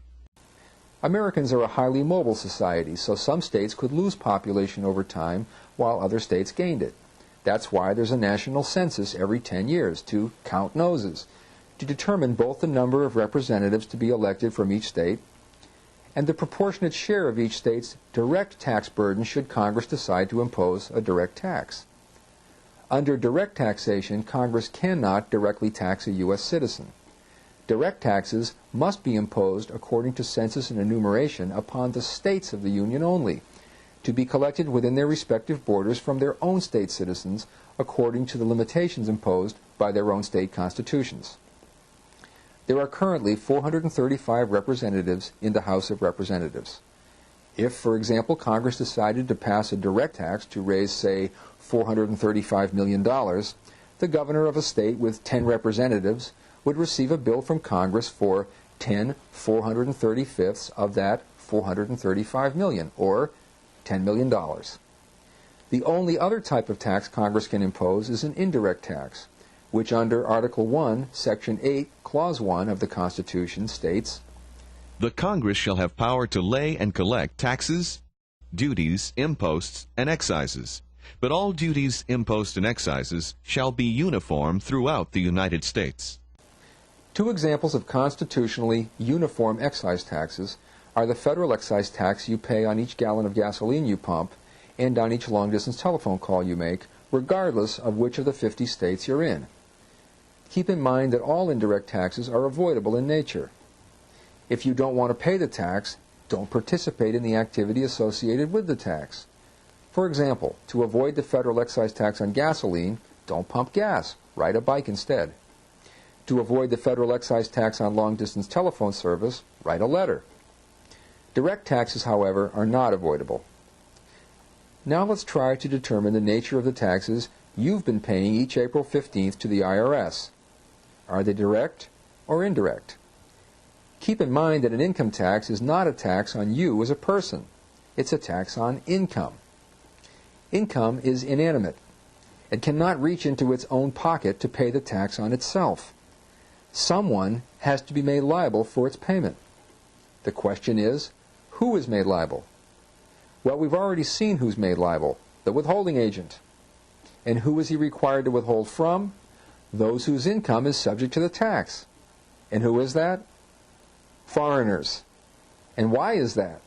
Americans are a highly mobile society, so some states could lose population over time while other states gained it. That's why there's a national census every 10 years to count noses, to determine both the number of representatives to be elected from each state and the proportionate share of each state's direct tax burden should Congress decide to impose a direct tax. Under direct taxation, Congress cannot directly tax a U.S. citizen. Direct taxes must be imposed according to census and enumeration upon the states of the Union only, to be collected within their respective borders from their own state citizens according to the limitations imposed by their own state constitutions. There are currently 435 representatives in the House of Representatives. If, for example, Congress decided to pass a direct tax to raise, say, $435 million, the governor of a state with 10 representatives would receive a bill from Congress for 10 435ths of that $435 million, or $10 million. The only other type of tax Congress can impose is an indirect tax, which under Article 1, Section 8, Clause 1 of the Constitution states, The Congress shall have power to lay and collect taxes, duties, imposts, and excises. But all duties, imposts, and excises shall be uniform throughout the United States. Two examples of constitutionally uniform excise taxes are the federal excise tax you pay on each gallon of gasoline you pump and on each long-distance telephone call you make, regardless of which of the 50 states you're in. Keep in mind that all indirect taxes are avoidable in nature. If you don't want to pay the tax, don't participate in the activity associated with the tax. For example, to avoid the federal excise tax on gasoline, don't pump gas, ride a bike instead. To avoid the federal excise tax on long-distance telephone service, write a letter. Direct taxes, however, are not avoidable. Now let's try to determine the nature of the taxes you've been paying each April 15th to the IRS. Are they direct or indirect? Keep in mind that an income tax is not a tax on you as a person. It's a tax on income. Income is inanimate. It cannot reach into its own pocket to pay the tax on itself. Someone has to be made liable for its payment. The question is, who is made liable? Well, we've already seen who's made liable, the withholding agent. And who is he required to withhold from? Those whose income is subject to the tax. And who is that? Foreigners. And why is that?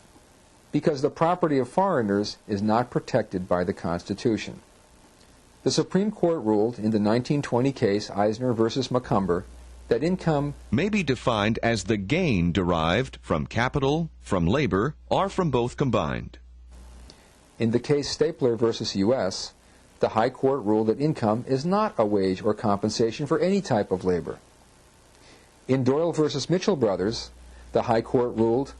Because the property of foreigners is not protected by the Constitution. The Supreme Court ruled in the 1920 case Eisner versus Macomber that income may be defined as the gain derived from capital, from labor, or from both combined. In the case Stapler versus U.S., the High Court ruled that income is not a wage or compensation for any type of labor. In Doyle versus Mitchell Brothers, the High Court ruled,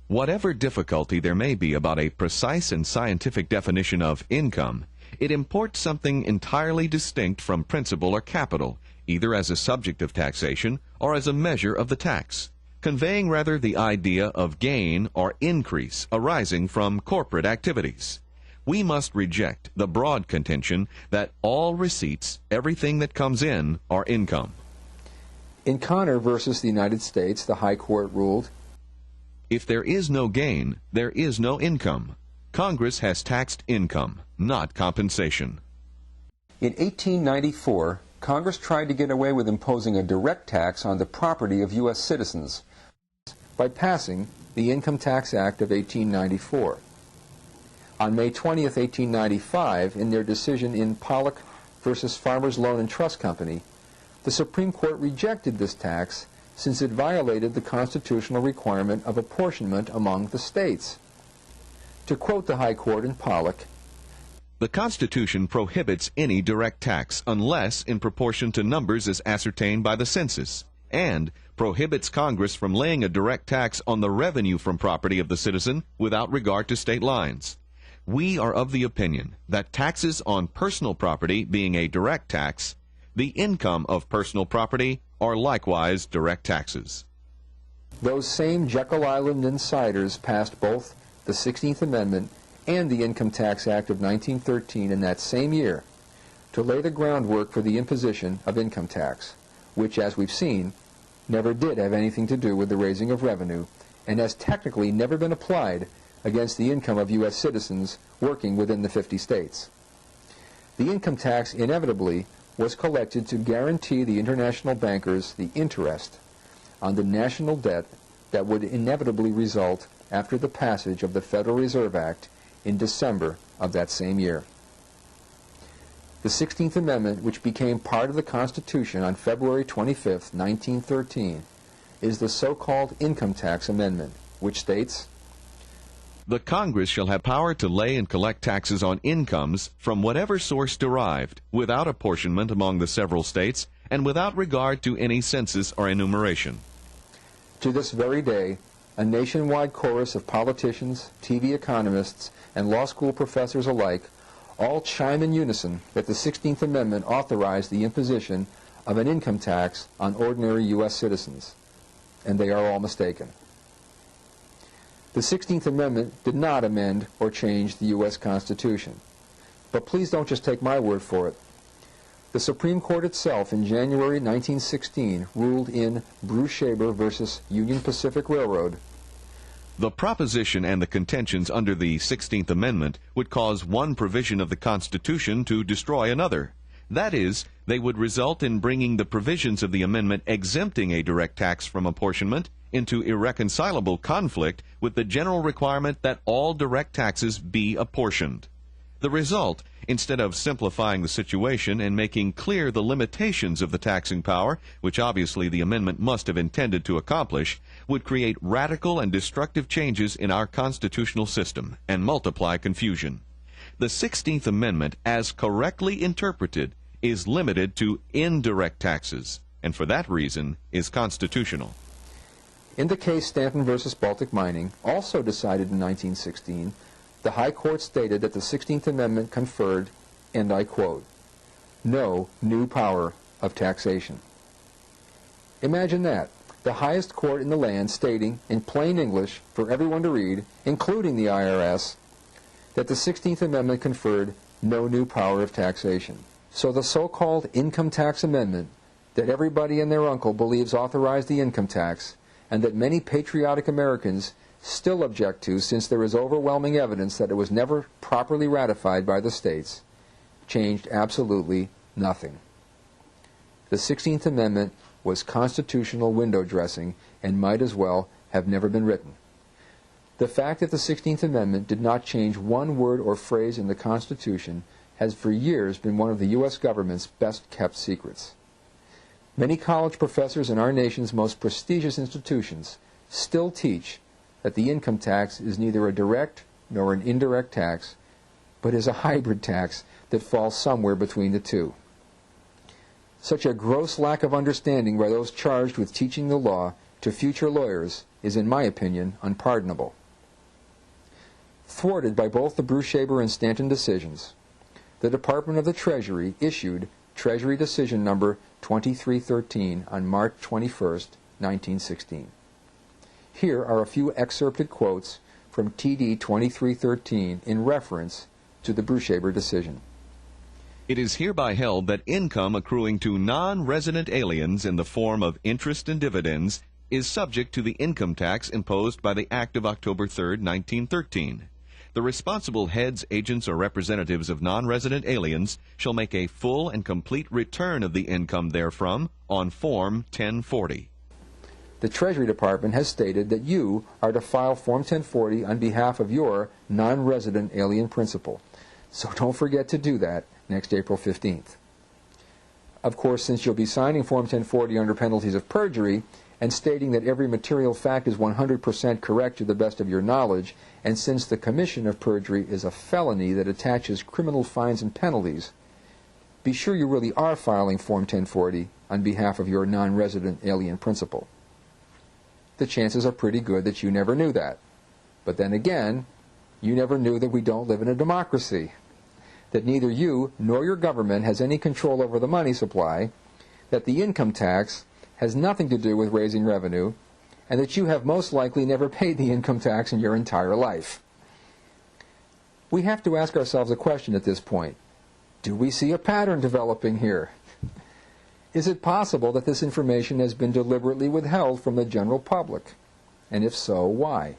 Whatever difficulty there may be about a precise and scientific definition of income, it imports something entirely distinct from principal or capital, either as a subject of taxation or as a measure of the tax, conveying rather the idea of gain or increase arising from corporate activities. We must reject the broad contention that all receipts, everything that comes in, are income. In Connor versus the United States, the High Court ruled, if there is no gain, there is no income. Congress has taxed income, not compensation. In 1894, Congress tried to get away with imposing a direct tax on the property of U.S. citizens by passing the Income Tax Act of 1894. On May 20th, 1895, in their decision in Pollock versus Farmers Loan and Trust Company, the Supreme Court rejected this tax since it violated the constitutional requirement of apportionment among the states. To quote the High Court in Pollock, the Constitution prohibits any direct tax unless in proportion to numbers as ascertained by the census, and prohibits Congress from laying a direct tax on the revenue from property of the citizen without regard to state lines. We are of the opinion that taxes on personal property being a direct tax, the income of personal property are likewise direct taxes. Those same Jekyll Island insiders passed both the 16th Amendment and the Income Tax Act of 1913 in that same year to lay the groundwork for the imposition of income tax, which, as we've seen, never did have anything to do with the raising of revenue and has technically never been applied against the income of U.S. citizens working within the 50 states. The income tax inevitably was collected to guarantee the international bankers the interest on the national debt that would inevitably result after the passage of the Federal Reserve Act in December of that same year. The 16th Amendment, which became part of the Constitution on February 25, 1913, is the so-called Income Tax Amendment, which states, the Congress shall have power to lay and collect taxes on incomes from whatever source derived, without apportionment among the several states, and without regard to any census or enumeration. To this very day, a nationwide chorus of politicians, TV economists, and law school professors alike all chime in unison that the 16th Amendment authorized the imposition of an income tax on ordinary U.S. citizens, and they are all mistaken. The 16th Amendment did not amend or change the U.S. Constitution. But please don't just take my word for it. The Supreme Court itself in January 1916 ruled in Bruce-Shaber versus Union Pacific Railroad, the proposition and the contentions under the 16th Amendment would cause one provision of the Constitution to destroy another. That is, they would result in bringing the provisions of the amendment exempting a direct tax from apportionment into irreconcilable conflict with the general requirement that all direct taxes be apportioned. The result, instead of simplifying the situation and making clear the limitations of the taxing power, which obviously the amendment must have intended to accomplish, would create radical and destructive changes in our constitutional system and multiply confusion. The 16th Amendment, as correctly interpreted, is limited to indirect taxes, and for that reason is constitutional. In the case Stanton versus Baltic Mining, also decided in 1916, the High Court stated that the 16th Amendment conferred, and I quote, no new power of taxation. Imagine that, the highest court in the land stating, in plain English, for everyone to read, including the IRS, that the 16th Amendment conferred no new power of taxation. So the so-called Income Tax Amendment, that everybody and their uncle believes authorized the income tax, and that many patriotic Americans still object to since there is overwhelming evidence that it was never properly ratified by the states, changed absolutely nothing. The 16th Amendment was constitutional window dressing and might as well have never been written. The fact that the 16th Amendment did not change one word or phrase in the Constitution has for years been one of the U.S. government's best-kept secrets. Many college professors in our nation's most prestigious institutions still teach that the income tax is neither a direct nor an indirect tax, but is a hybrid tax that falls somewhere between the two. Such a gross lack of understanding by those charged with teaching the law to future lawyers is, in my opinion, unpardonable. Thwarted by both the Bruce-Shaber and Stanton decisions, the Department of the Treasury issued Treasury Decision Number 2313 on March 21, 1916. Here are a few excerpted quotes from TD 2313 in reference to the Bruce-Shaber decision. It is hereby held that income accruing to non-resident aliens in the form of interest and dividends is subject to the income tax imposed by the Act of October 3, 1913. The responsible heads, agents, or representatives of non-resident aliens shall make a full and complete return of the income therefrom on Form 1040. The Treasury Department has stated that you are to file Form 1040 on behalf of your non-resident alien principal. So don't forget to do that next April 15th. Of course, since you'll be signing Form 1040 under penalties of perjury and stating that every material fact is 100% correct to the best of your knowledge, and since the commission of perjury is a felony that attaches criminal fines and penalties, be sure you really are filing Form 1040 on behalf of your non-resident alien principal. The chances are pretty good that you never knew that. But then again, you never knew that we don't live in a democracy, that neither you nor your government has any control over the money supply, that the income tax has nothing to do with raising revenue, and that you have most likely never paid the income tax in your entire life. We have to ask ourselves a question at this point. Do we see a pattern developing here? Is it possible that this information has been deliberately withheld from the general public? And if so, why?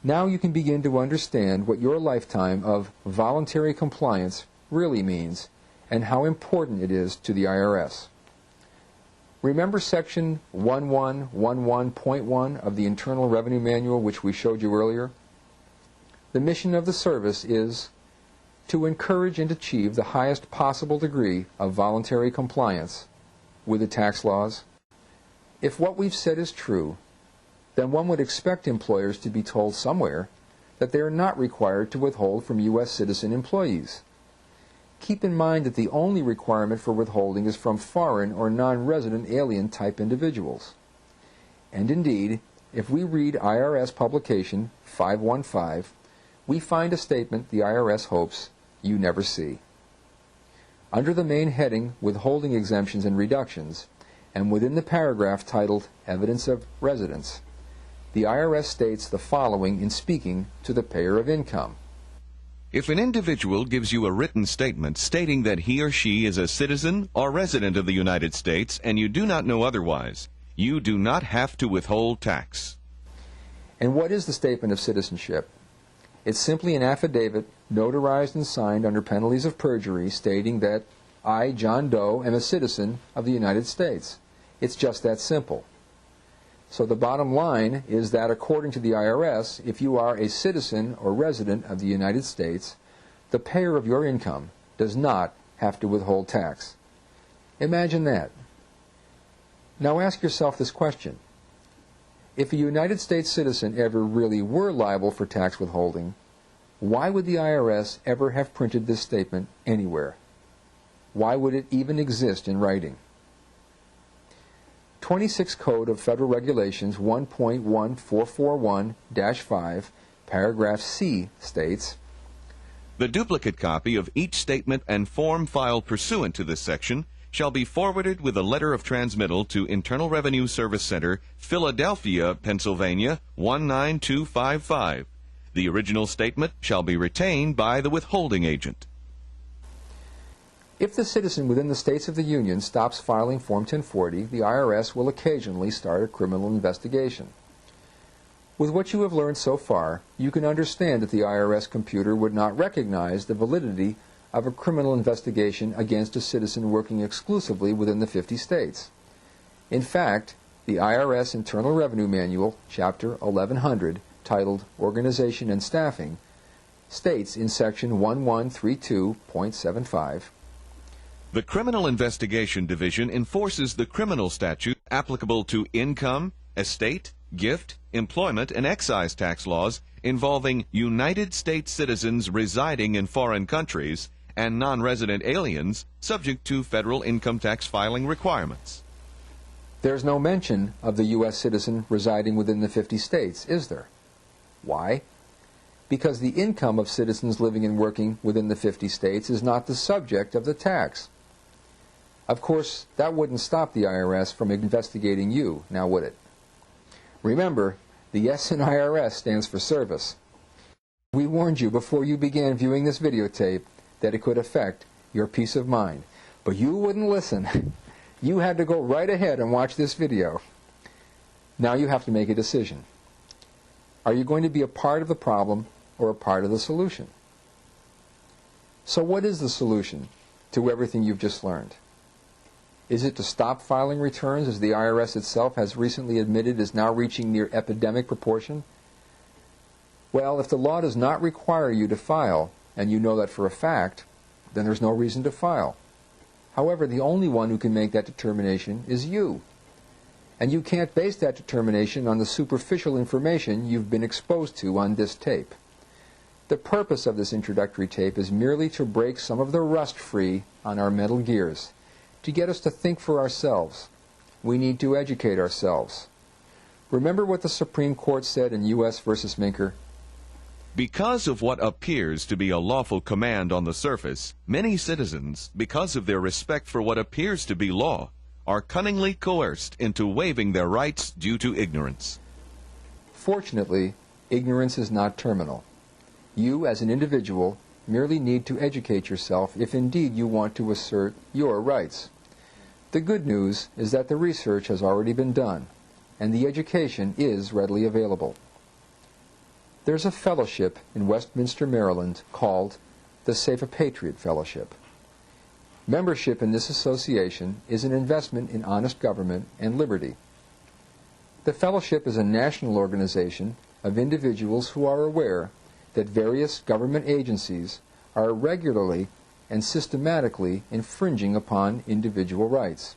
Now you can begin to understand what your lifetime of voluntary compliance really means and how important it is to the IRS. Remember Section 1111.1 of the Internal Revenue Manual, which we showed you earlier? The mission of the service is to encourage and achieve the highest possible degree of voluntary compliance with the tax laws. If what we've said is true, then one would expect employers to be told somewhere that they are not required to withhold from U.S. citizen employees. Keep in mind that the only requirement for withholding is from foreign or non-resident alien type individuals. And indeed, if we read IRS publication 515, we find a statement the IRS hopes you never see. Under the main heading, Withholding Exemptions and Reductions, and within the paragraph titled Evidence of Residence, the IRS states the following in speaking to the payer of income. If an individual gives you a written statement stating that he or she is a citizen or resident of the United States and you do not know otherwise, you do not have to withhold tax. And what is the statement of citizenship? It's simply an affidavit notarized and signed under penalties of perjury stating that I, John Doe, am a citizen of the United States. It's just that simple. So the bottom line is that according to the IRS, if you are a citizen or resident of the United States, the payer of your income does not have to withhold tax. Imagine that. Now ask yourself this question. If a United States citizen ever really were liable for tax withholding, why would the IRS ever have printed this statement anywhere? Why would it even exist in writing? 26 Code of Federal Regulations 1.1441-5, paragraph C states, The duplicate copy of each statement and form filed pursuant to this section shall be forwarded with a letter of transmittal to Internal Revenue Service Center, Philadelphia, Pennsylvania, 19255. The original statement shall be retained by the withholding agent. If the citizen within the states of the Union stops filing Form 1040, the IRS will occasionally start a criminal investigation. With what you have learned so far, you can understand that the IRS computer would not recognize the validity of a criminal investigation against a citizen working exclusively within the 50 states. In fact, the IRS Internal Revenue Manual, Chapter 1100, titled Organization and Staffing, states in Section 1132.75, The Criminal Investigation Division enforces the criminal statute applicable to income, estate, gift, employment, and excise tax laws involving United States citizens residing in foreign countries and non-resident aliens subject to federal income tax filing requirements. There's no mention of the U.S. citizen residing within the 50 states, is there? Why? Because the income of citizens living and working within the 50 states is not the subject of the tax. Of course, that wouldn't stop the IRS from investigating you, now would it? Remember, the S in IRS stands for service. We warned you before you began viewing this videotape that it could affect your peace of mind. But you wouldn't listen. You had to go right ahead and watch this video. Now you have to make a decision. Are you going to be a part of the problem or a part of the solution? So what is the solution to everything you've just learned? Is it to stop filing returns, as the IRS itself has recently admitted is now reaching near epidemic proportion? Well, if the law does not require you to file, and you know that for a fact, then there's no reason to file. However, the only one who can make that determination is you. And you can't base that determination on the superficial information you've been exposed to on this tape. The purpose of this introductory tape is merely to break some of the rust free on our mental gears, to get us to think for ourselves. We need to educate ourselves. Remember what the Supreme Court said in U.S. versus Minker? Because of what appears to be a lawful command on the surface, many citizens, because of their respect for what appears to be law, are cunningly coerced into waiving their rights due to ignorance. Fortunately, ignorance is not terminal. You, as an individual, merely need to educate yourself if indeed you want to assert your rights. The good news is that the research has already been done, and the education is readily available. There's a fellowship in Westminster, Maryland called the Save-A-Patriot Fellowship. Membership in this association is an investment in honest government and liberty. The fellowship is a national organization of individuals who are aware that various government agencies are regularly and systematically infringing upon individual rights.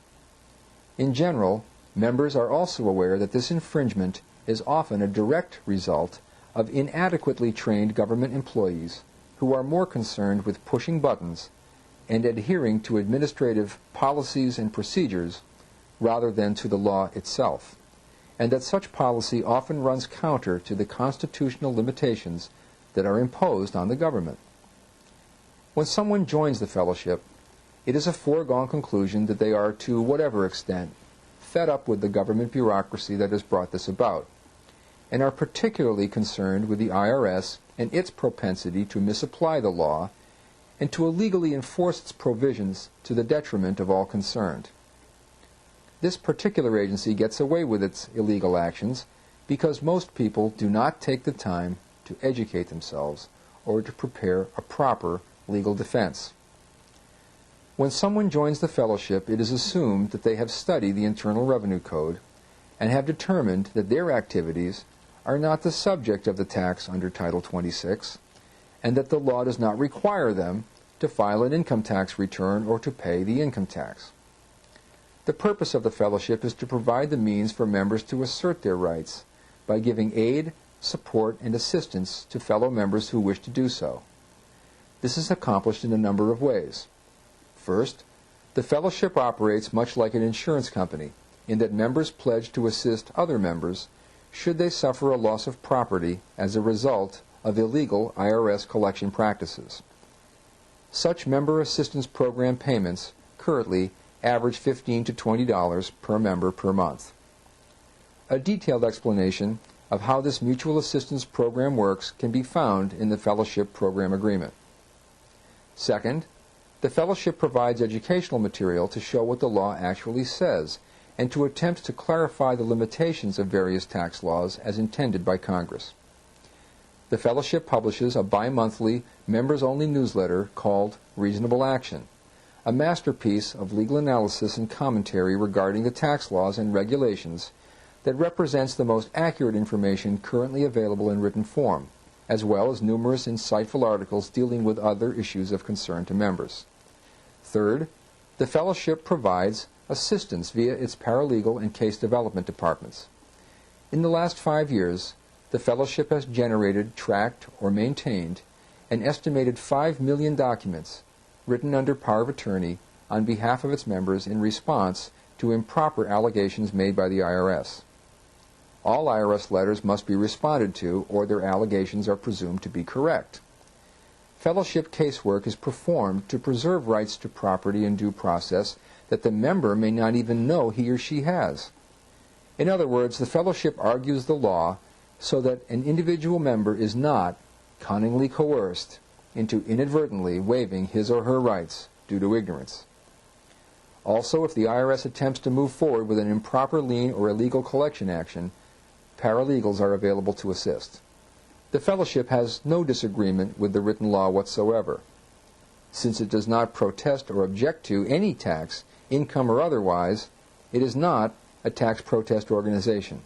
In general, members are also aware that this infringement is often a direct result of inadequately trained government employees who are more concerned with pushing buttons and adhering to administrative policies and procedures rather than to the law itself, and that such policy often runs counter to the constitutional limitations that are imposed on the government. When someone joins the fellowship, it is a foregone conclusion that they are, to whatever extent, fed up with the government bureaucracy that has brought this about, and are particularly concerned with the IRS and its propensity to misapply the law and to illegally enforce its provisions to the detriment of all concerned. This particular agency gets away with its illegal actions because most people do not take the time to educate themselves or to prepare a proper legal defense. When someone joins the fellowship, it is assumed that they have studied the Internal Revenue Code and have determined that their activities are not the subject of the tax under Title 26, and that the law does not require them to file an income tax return or to pay the income tax. The purpose of the fellowship is to provide the means for members to assert their rights by giving aid, support, and assistance to fellow members who wish to do so. This is accomplished in a number of ways. First, the fellowship operates much like an insurance company in that members pledge to assist other members should they suffer a loss of property as a result of illegal IRS collection practices. Such member assistance program payments currently average $15 to $20 per member per month. A detailed explanation of how this mutual assistance program works can be found in the fellowship program agreement. Second, the fellowship provides educational material to show what the law actually says and to attempt to clarify the limitations of various tax laws as intended by Congress. The fellowship publishes a bi-monthly, members-only newsletter called Reasonable Action, a masterpiece of legal analysis and commentary regarding the tax laws and regulations that represents the most accurate information currently available in written form, as well as numerous insightful articles dealing with other issues of concern to members. Third, the fellowship provides assistance via its paralegal and case development departments. In the last 5 years, the fellowship has generated, tracked, or maintained an estimated 5 million documents written under power of attorney on behalf of its members in response to improper allegations made by the IRS. All IRS letters must be responded to, or their allegations are presumed to be correct. Fellowship casework is performed to preserve rights to property and due process that the member may not even know he or she has. In other words, the fellowship argues the law so that an individual member is not cunningly coerced into inadvertently waiving his or her rights due to ignorance. Also, if the IRS attempts to move forward with an improper lien or illegal collection action, paralegals are available to assist. The Fellowship has no disagreement with the written law whatsoever. Since it does not protest or object to any tax, income or otherwise, it is not a tax protest organization.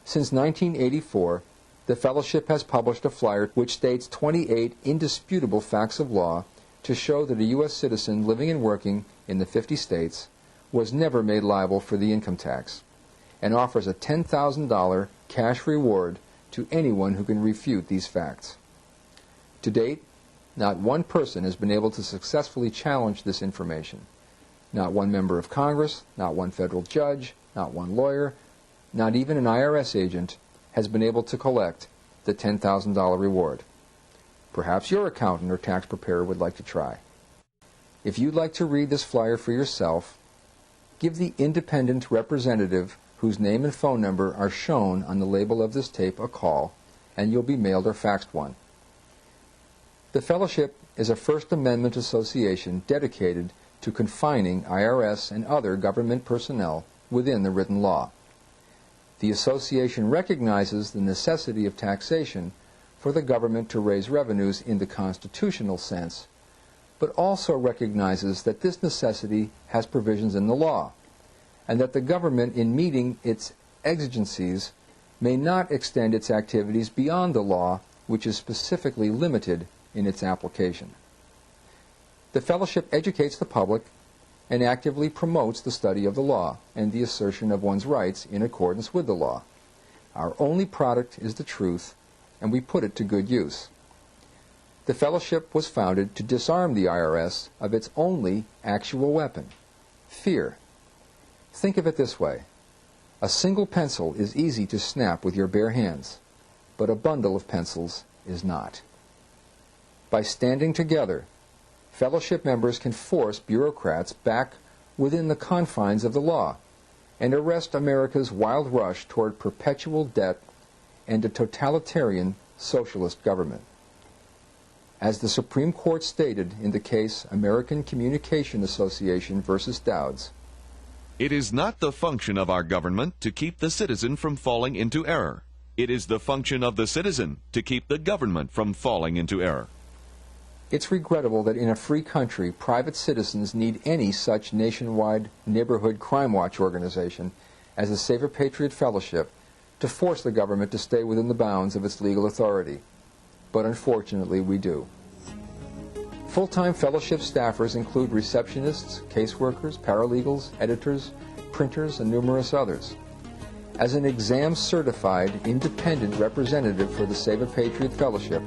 Since 1984, the Fellowship has published a flyer which states 28 indisputable facts of law to show that a U.S. citizen living and working in the 50 states was never made liable for the income tax, and offers a $10,000 cash reward to anyone who can refute these facts. To date, not one person has been able to successfully challenge this information. Not one member of Congress, not one federal judge, not one lawyer, not even an IRS agent has been able to collect the $10,000 reward. Perhaps your accountant or tax preparer would like to try. If you'd like to read this flyer for yourself, give the independent representative whose name and phone number are shown on the label of this tape a call, and you'll be mailed or faxed one. The Fellowship is a First Amendment association dedicated to confining IRS and other government personnel within the written law. The association recognizes the necessity of taxation for the government to raise revenues in the constitutional sense, but also recognizes that this necessity has provisions in the law, and that the government, in meeting its exigencies, may not extend its activities beyond the law, which is specifically limited in its application. The Fellowship educates the public and actively promotes the study of the law and the assertion of one's rights in accordance with the law. Our only product is the truth, and we put it to good use. The Fellowship was founded to disarm the IRS of its only actual weapon, fear. Think of it this way. A single pencil is easy to snap with your bare hands, but a bundle of pencils is not. By standing together, Fellowship members can force bureaucrats back within the confines of the law and arrest America's wild rush toward perpetual debt and a totalitarian socialist government. As the Supreme Court stated in the case American Communication Association versus Dowds, it is not the function of our government to keep the citizen from falling into error. It is the function of the citizen to keep the government from falling into error. It's regrettable that in a free country, private citizens need any such nationwide neighborhood crime watch organization as the Save-A-Patriot Fellowship to force the government to stay within the bounds of its legal authority. But unfortunately, we do. Full-time Fellowship staffers include receptionists, caseworkers, paralegals, editors, printers, and numerous others. As an exam-certified, independent representative for the Save-A-Patriot Fellowship,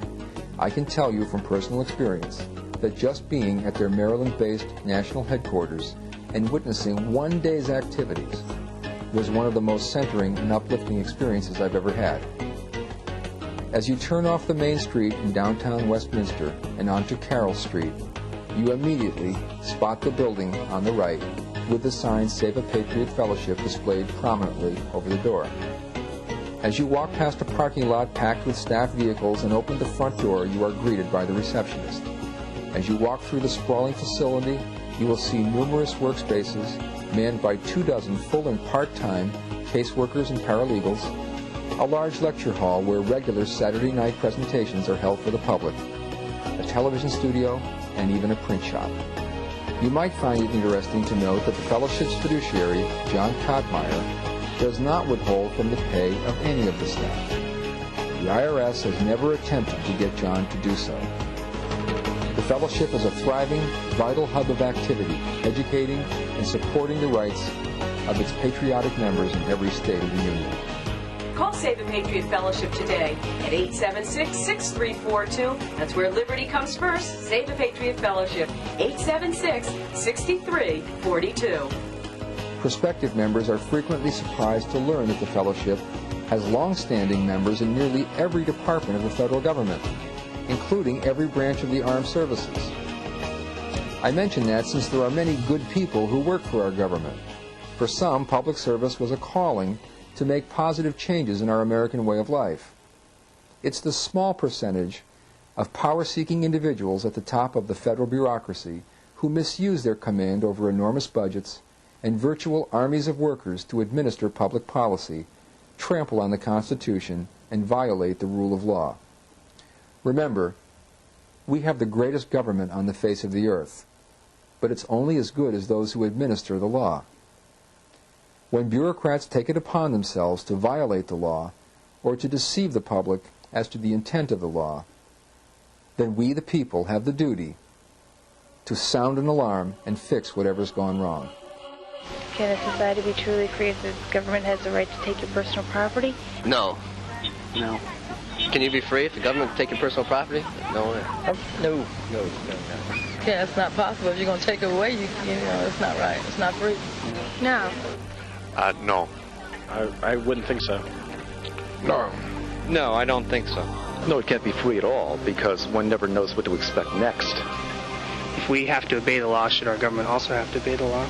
I can tell you from personal experience that just being at their Maryland-based national headquarters and witnessing one day's activities was one of the most centering and uplifting experiences I've ever had. As you turn off the main street in downtown Westminster and onto Carroll Street, you immediately spot the building on the right with the sign Save-A-Patriot Fellowship displayed prominently over the door. As you walk past a parking lot packed with staff vehicles and open the front door, you are greeted by the receptionist. As you walk through the sprawling facility, you will see numerous workspaces manned by 24 full and part-time caseworkers and paralegals, a large lecture hall where regular Saturday night presentations are held for the public, a television studio, and even a print shop. You might find it interesting to note that the Fellowship's fiduciary, John Kottmeyer, does not withhold from the pay of any of the staff. The IRS has never attempted to get John to do so. The Fellowship is a thriving, vital hub of activity, educating and supporting the rights of its patriotic members in every state of the Union. Call Save-A-Patriot Fellowship today at 876-6342. That's where liberty comes first. Save-A-Patriot Fellowship, 876-6342. Prospective members are frequently surprised to learn that the Fellowship has long-standing members in nearly every department of the federal government, including every branch of the armed services. I mention that since there are many good people who work for our government. For some, public service was a calling to make positive changes in our American way of life. It's the small percentage of power-seeking individuals at the top of the federal bureaucracy who misuse their command over enormous budgets and virtual armies of workers to administer public policy, trample on the Constitution, and violate the rule of law. Remember, we have the greatest government on the face of the earth, but it's only as good as those who administer the law. When bureaucrats take it upon themselves to violate the law or to deceive the public as to the intent of the law, then we, the people, have the duty to sound an alarm and fix whatever's gone wrong. Can a society be truly free if the government has the right to take your personal property? No. No. Can you be free if the government can take your personal property? No way. No. Yeah, it's not possible. If you're going to take it away, you know, it's not right. It's not free. No. No. I wouldn't think so. No. No, I don't think so. No, it can't be free at all, because one never knows what to expect next. If we have to obey the law, should our government also have to obey the law?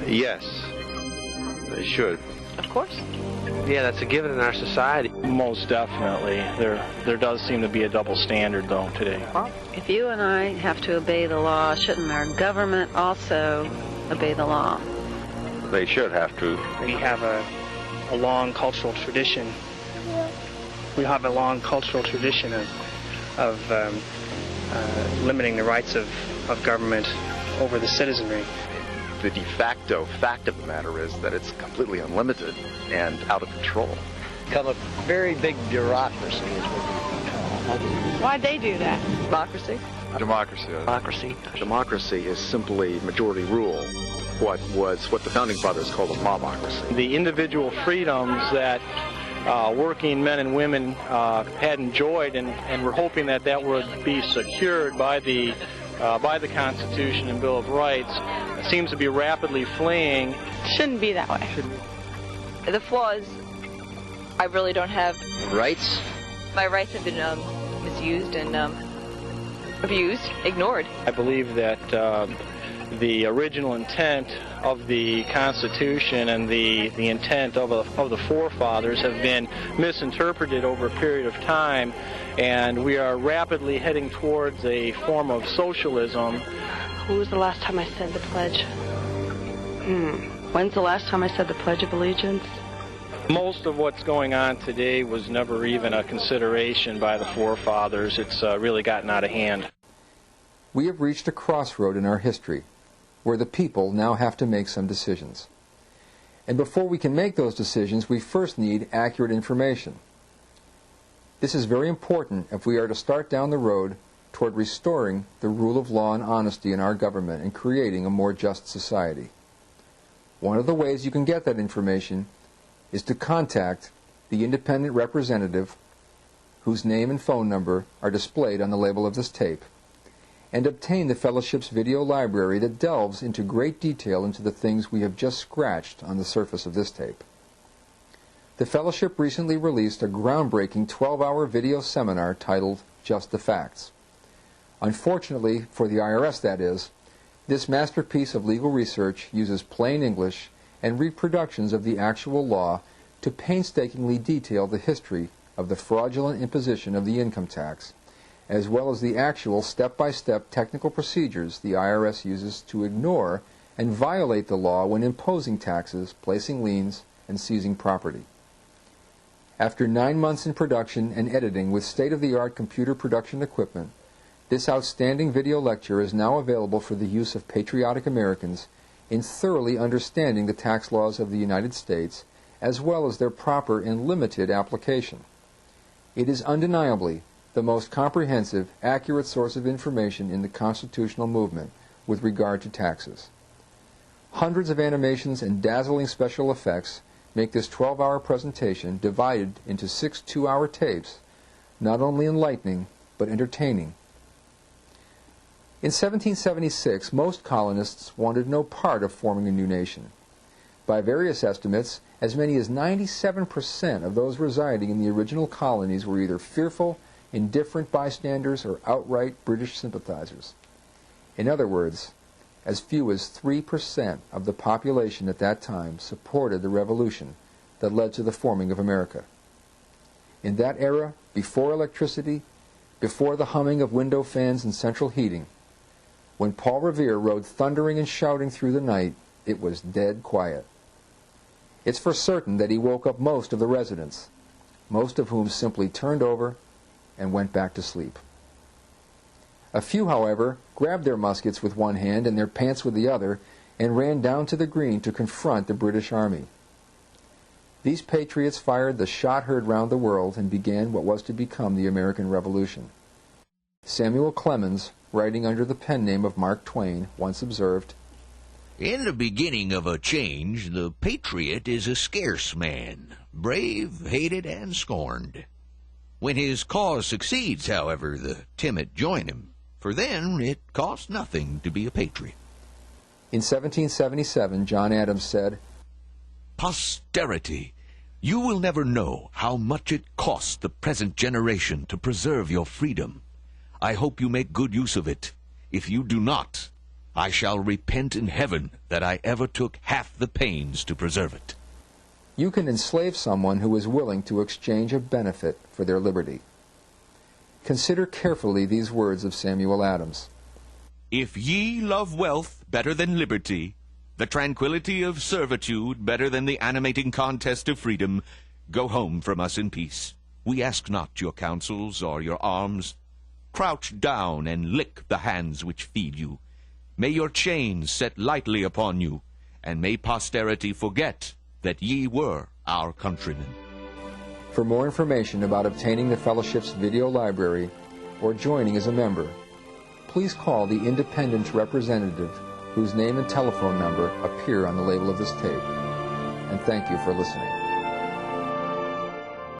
Yes. They should. Of course. Yeah, that's a given in our society. Most definitely. There does seem to be a double standard, though, today. If you and I have to obey the law, shouldn't our government also obey the law? They should have to. We have a long cultural tradition. We have a long cultural tradition of limiting the rights of government over the citizenry. The de facto fact of the matter is that it's completely unlimited and out of control. Become a very big bureaucracy is what Why'd they do that? Democracy? Democracy. Democracy is simply majority rule, what the founding fathers called a mobocracy. The individual freedoms that working men and women had enjoyed and were hoping that would be secured by the Constitution and Bill of Rights seems to be rapidly fleeing. Shouldn't be that way. The flaw is I really don't have rights. My rights have been misused and abused, ignored. I believe that the original intent of the Constitution and the intent of the forefathers have been misinterpreted over a period of time, and we are rapidly heading towards a form of socialism. Who was the last time I said the pledge? When's the last time I said the Pledge of Allegiance? Most of what's going on today was never even a consideration by the forefathers. It's really gotten out of hand. We have reached a crossroad in our history where the people now have to make some decisions. And before we can make those decisions, we first need accurate information. This is very important if we are to start down the road toward restoring the rule of law and honesty in our government and creating a more just society. One of the ways you can get that information is to contact the independent representative whose name and phone number are displayed on the label of this tape, and obtain the Fellowship's video library that delves into great detail into the things we have just scratched on the surface of this tape. The Fellowship recently released a groundbreaking 12-hour video seminar titled Just the Facts. Unfortunately, for the IRS that is, this masterpiece of legal research uses plain English and reproductions of the actual law to painstakingly detail the history of the fraudulent imposition of the income tax, as well as the actual step-by-step technical procedures the IRS uses to ignore and violate the law when imposing taxes, placing liens, and seizing property. After 9 months in production and editing with state-of-the-art computer production equipment, this outstanding video lecture is now available for the use of patriotic Americans in thoroughly understanding the tax laws of the United States, as well as their proper and limited application. It is undeniably the most comprehensive, accurate source of information in the constitutional movement with regard to taxes. Hundreds of animations and dazzling special effects make this 12-hour presentation, divided into 6 2-hour tapes, not only enlightening, but entertaining. In 1776, most colonists wanted no part of forming a new nation. By various estimates, as many as 97% of those residing in the original colonies were either fearful, indifferent bystanders, or outright British sympathizers. In other words, as few as 3% of the population at that time supported the revolution that led to the forming of America. In that era, before electricity, before the humming of window fans and central heating, when Paul Revere rode thundering and shouting through the night, it was dead quiet. It's for certain that he woke up most of the residents, most of whom simply turned over and went back to sleep. A few, however, grabbed their muskets with one hand and their pants with the other and ran down to the green to confront the British Army. These patriots fired the shot heard round the world and began what was to become the American Revolution. Samuel Clemens, writing under the pen name of Mark Twain, once observed, "In the beginning of a change, the patriot is a scarce man, brave, hated, and scorned. When his cause succeeds, however, the timid join him, for then it costs nothing to be a patriot." In 1777, John Adams said, "Posterity, you will never know how much it costs the present generation to preserve your freedom. I hope you make good use of it. If you do not, I shall repent in heaven that I ever took half the pains to preserve it." You can enslave someone who is willing to exchange a benefit for their liberty. Consider carefully these words of Samuel Adams. "If ye love wealth better than liberty, the tranquility of servitude better than the animating contest of freedom, go home from us in peace. We ask not your counsels or your arms. Crouch down and lick the hands which feed you. May your chains set lightly upon you, and may posterity forget that ye were our countrymen." For more information about obtaining the Fellowship's video library or joining as a member, please call the independent representative whose name and telephone number appear on the label of this tape. And thank you for listening.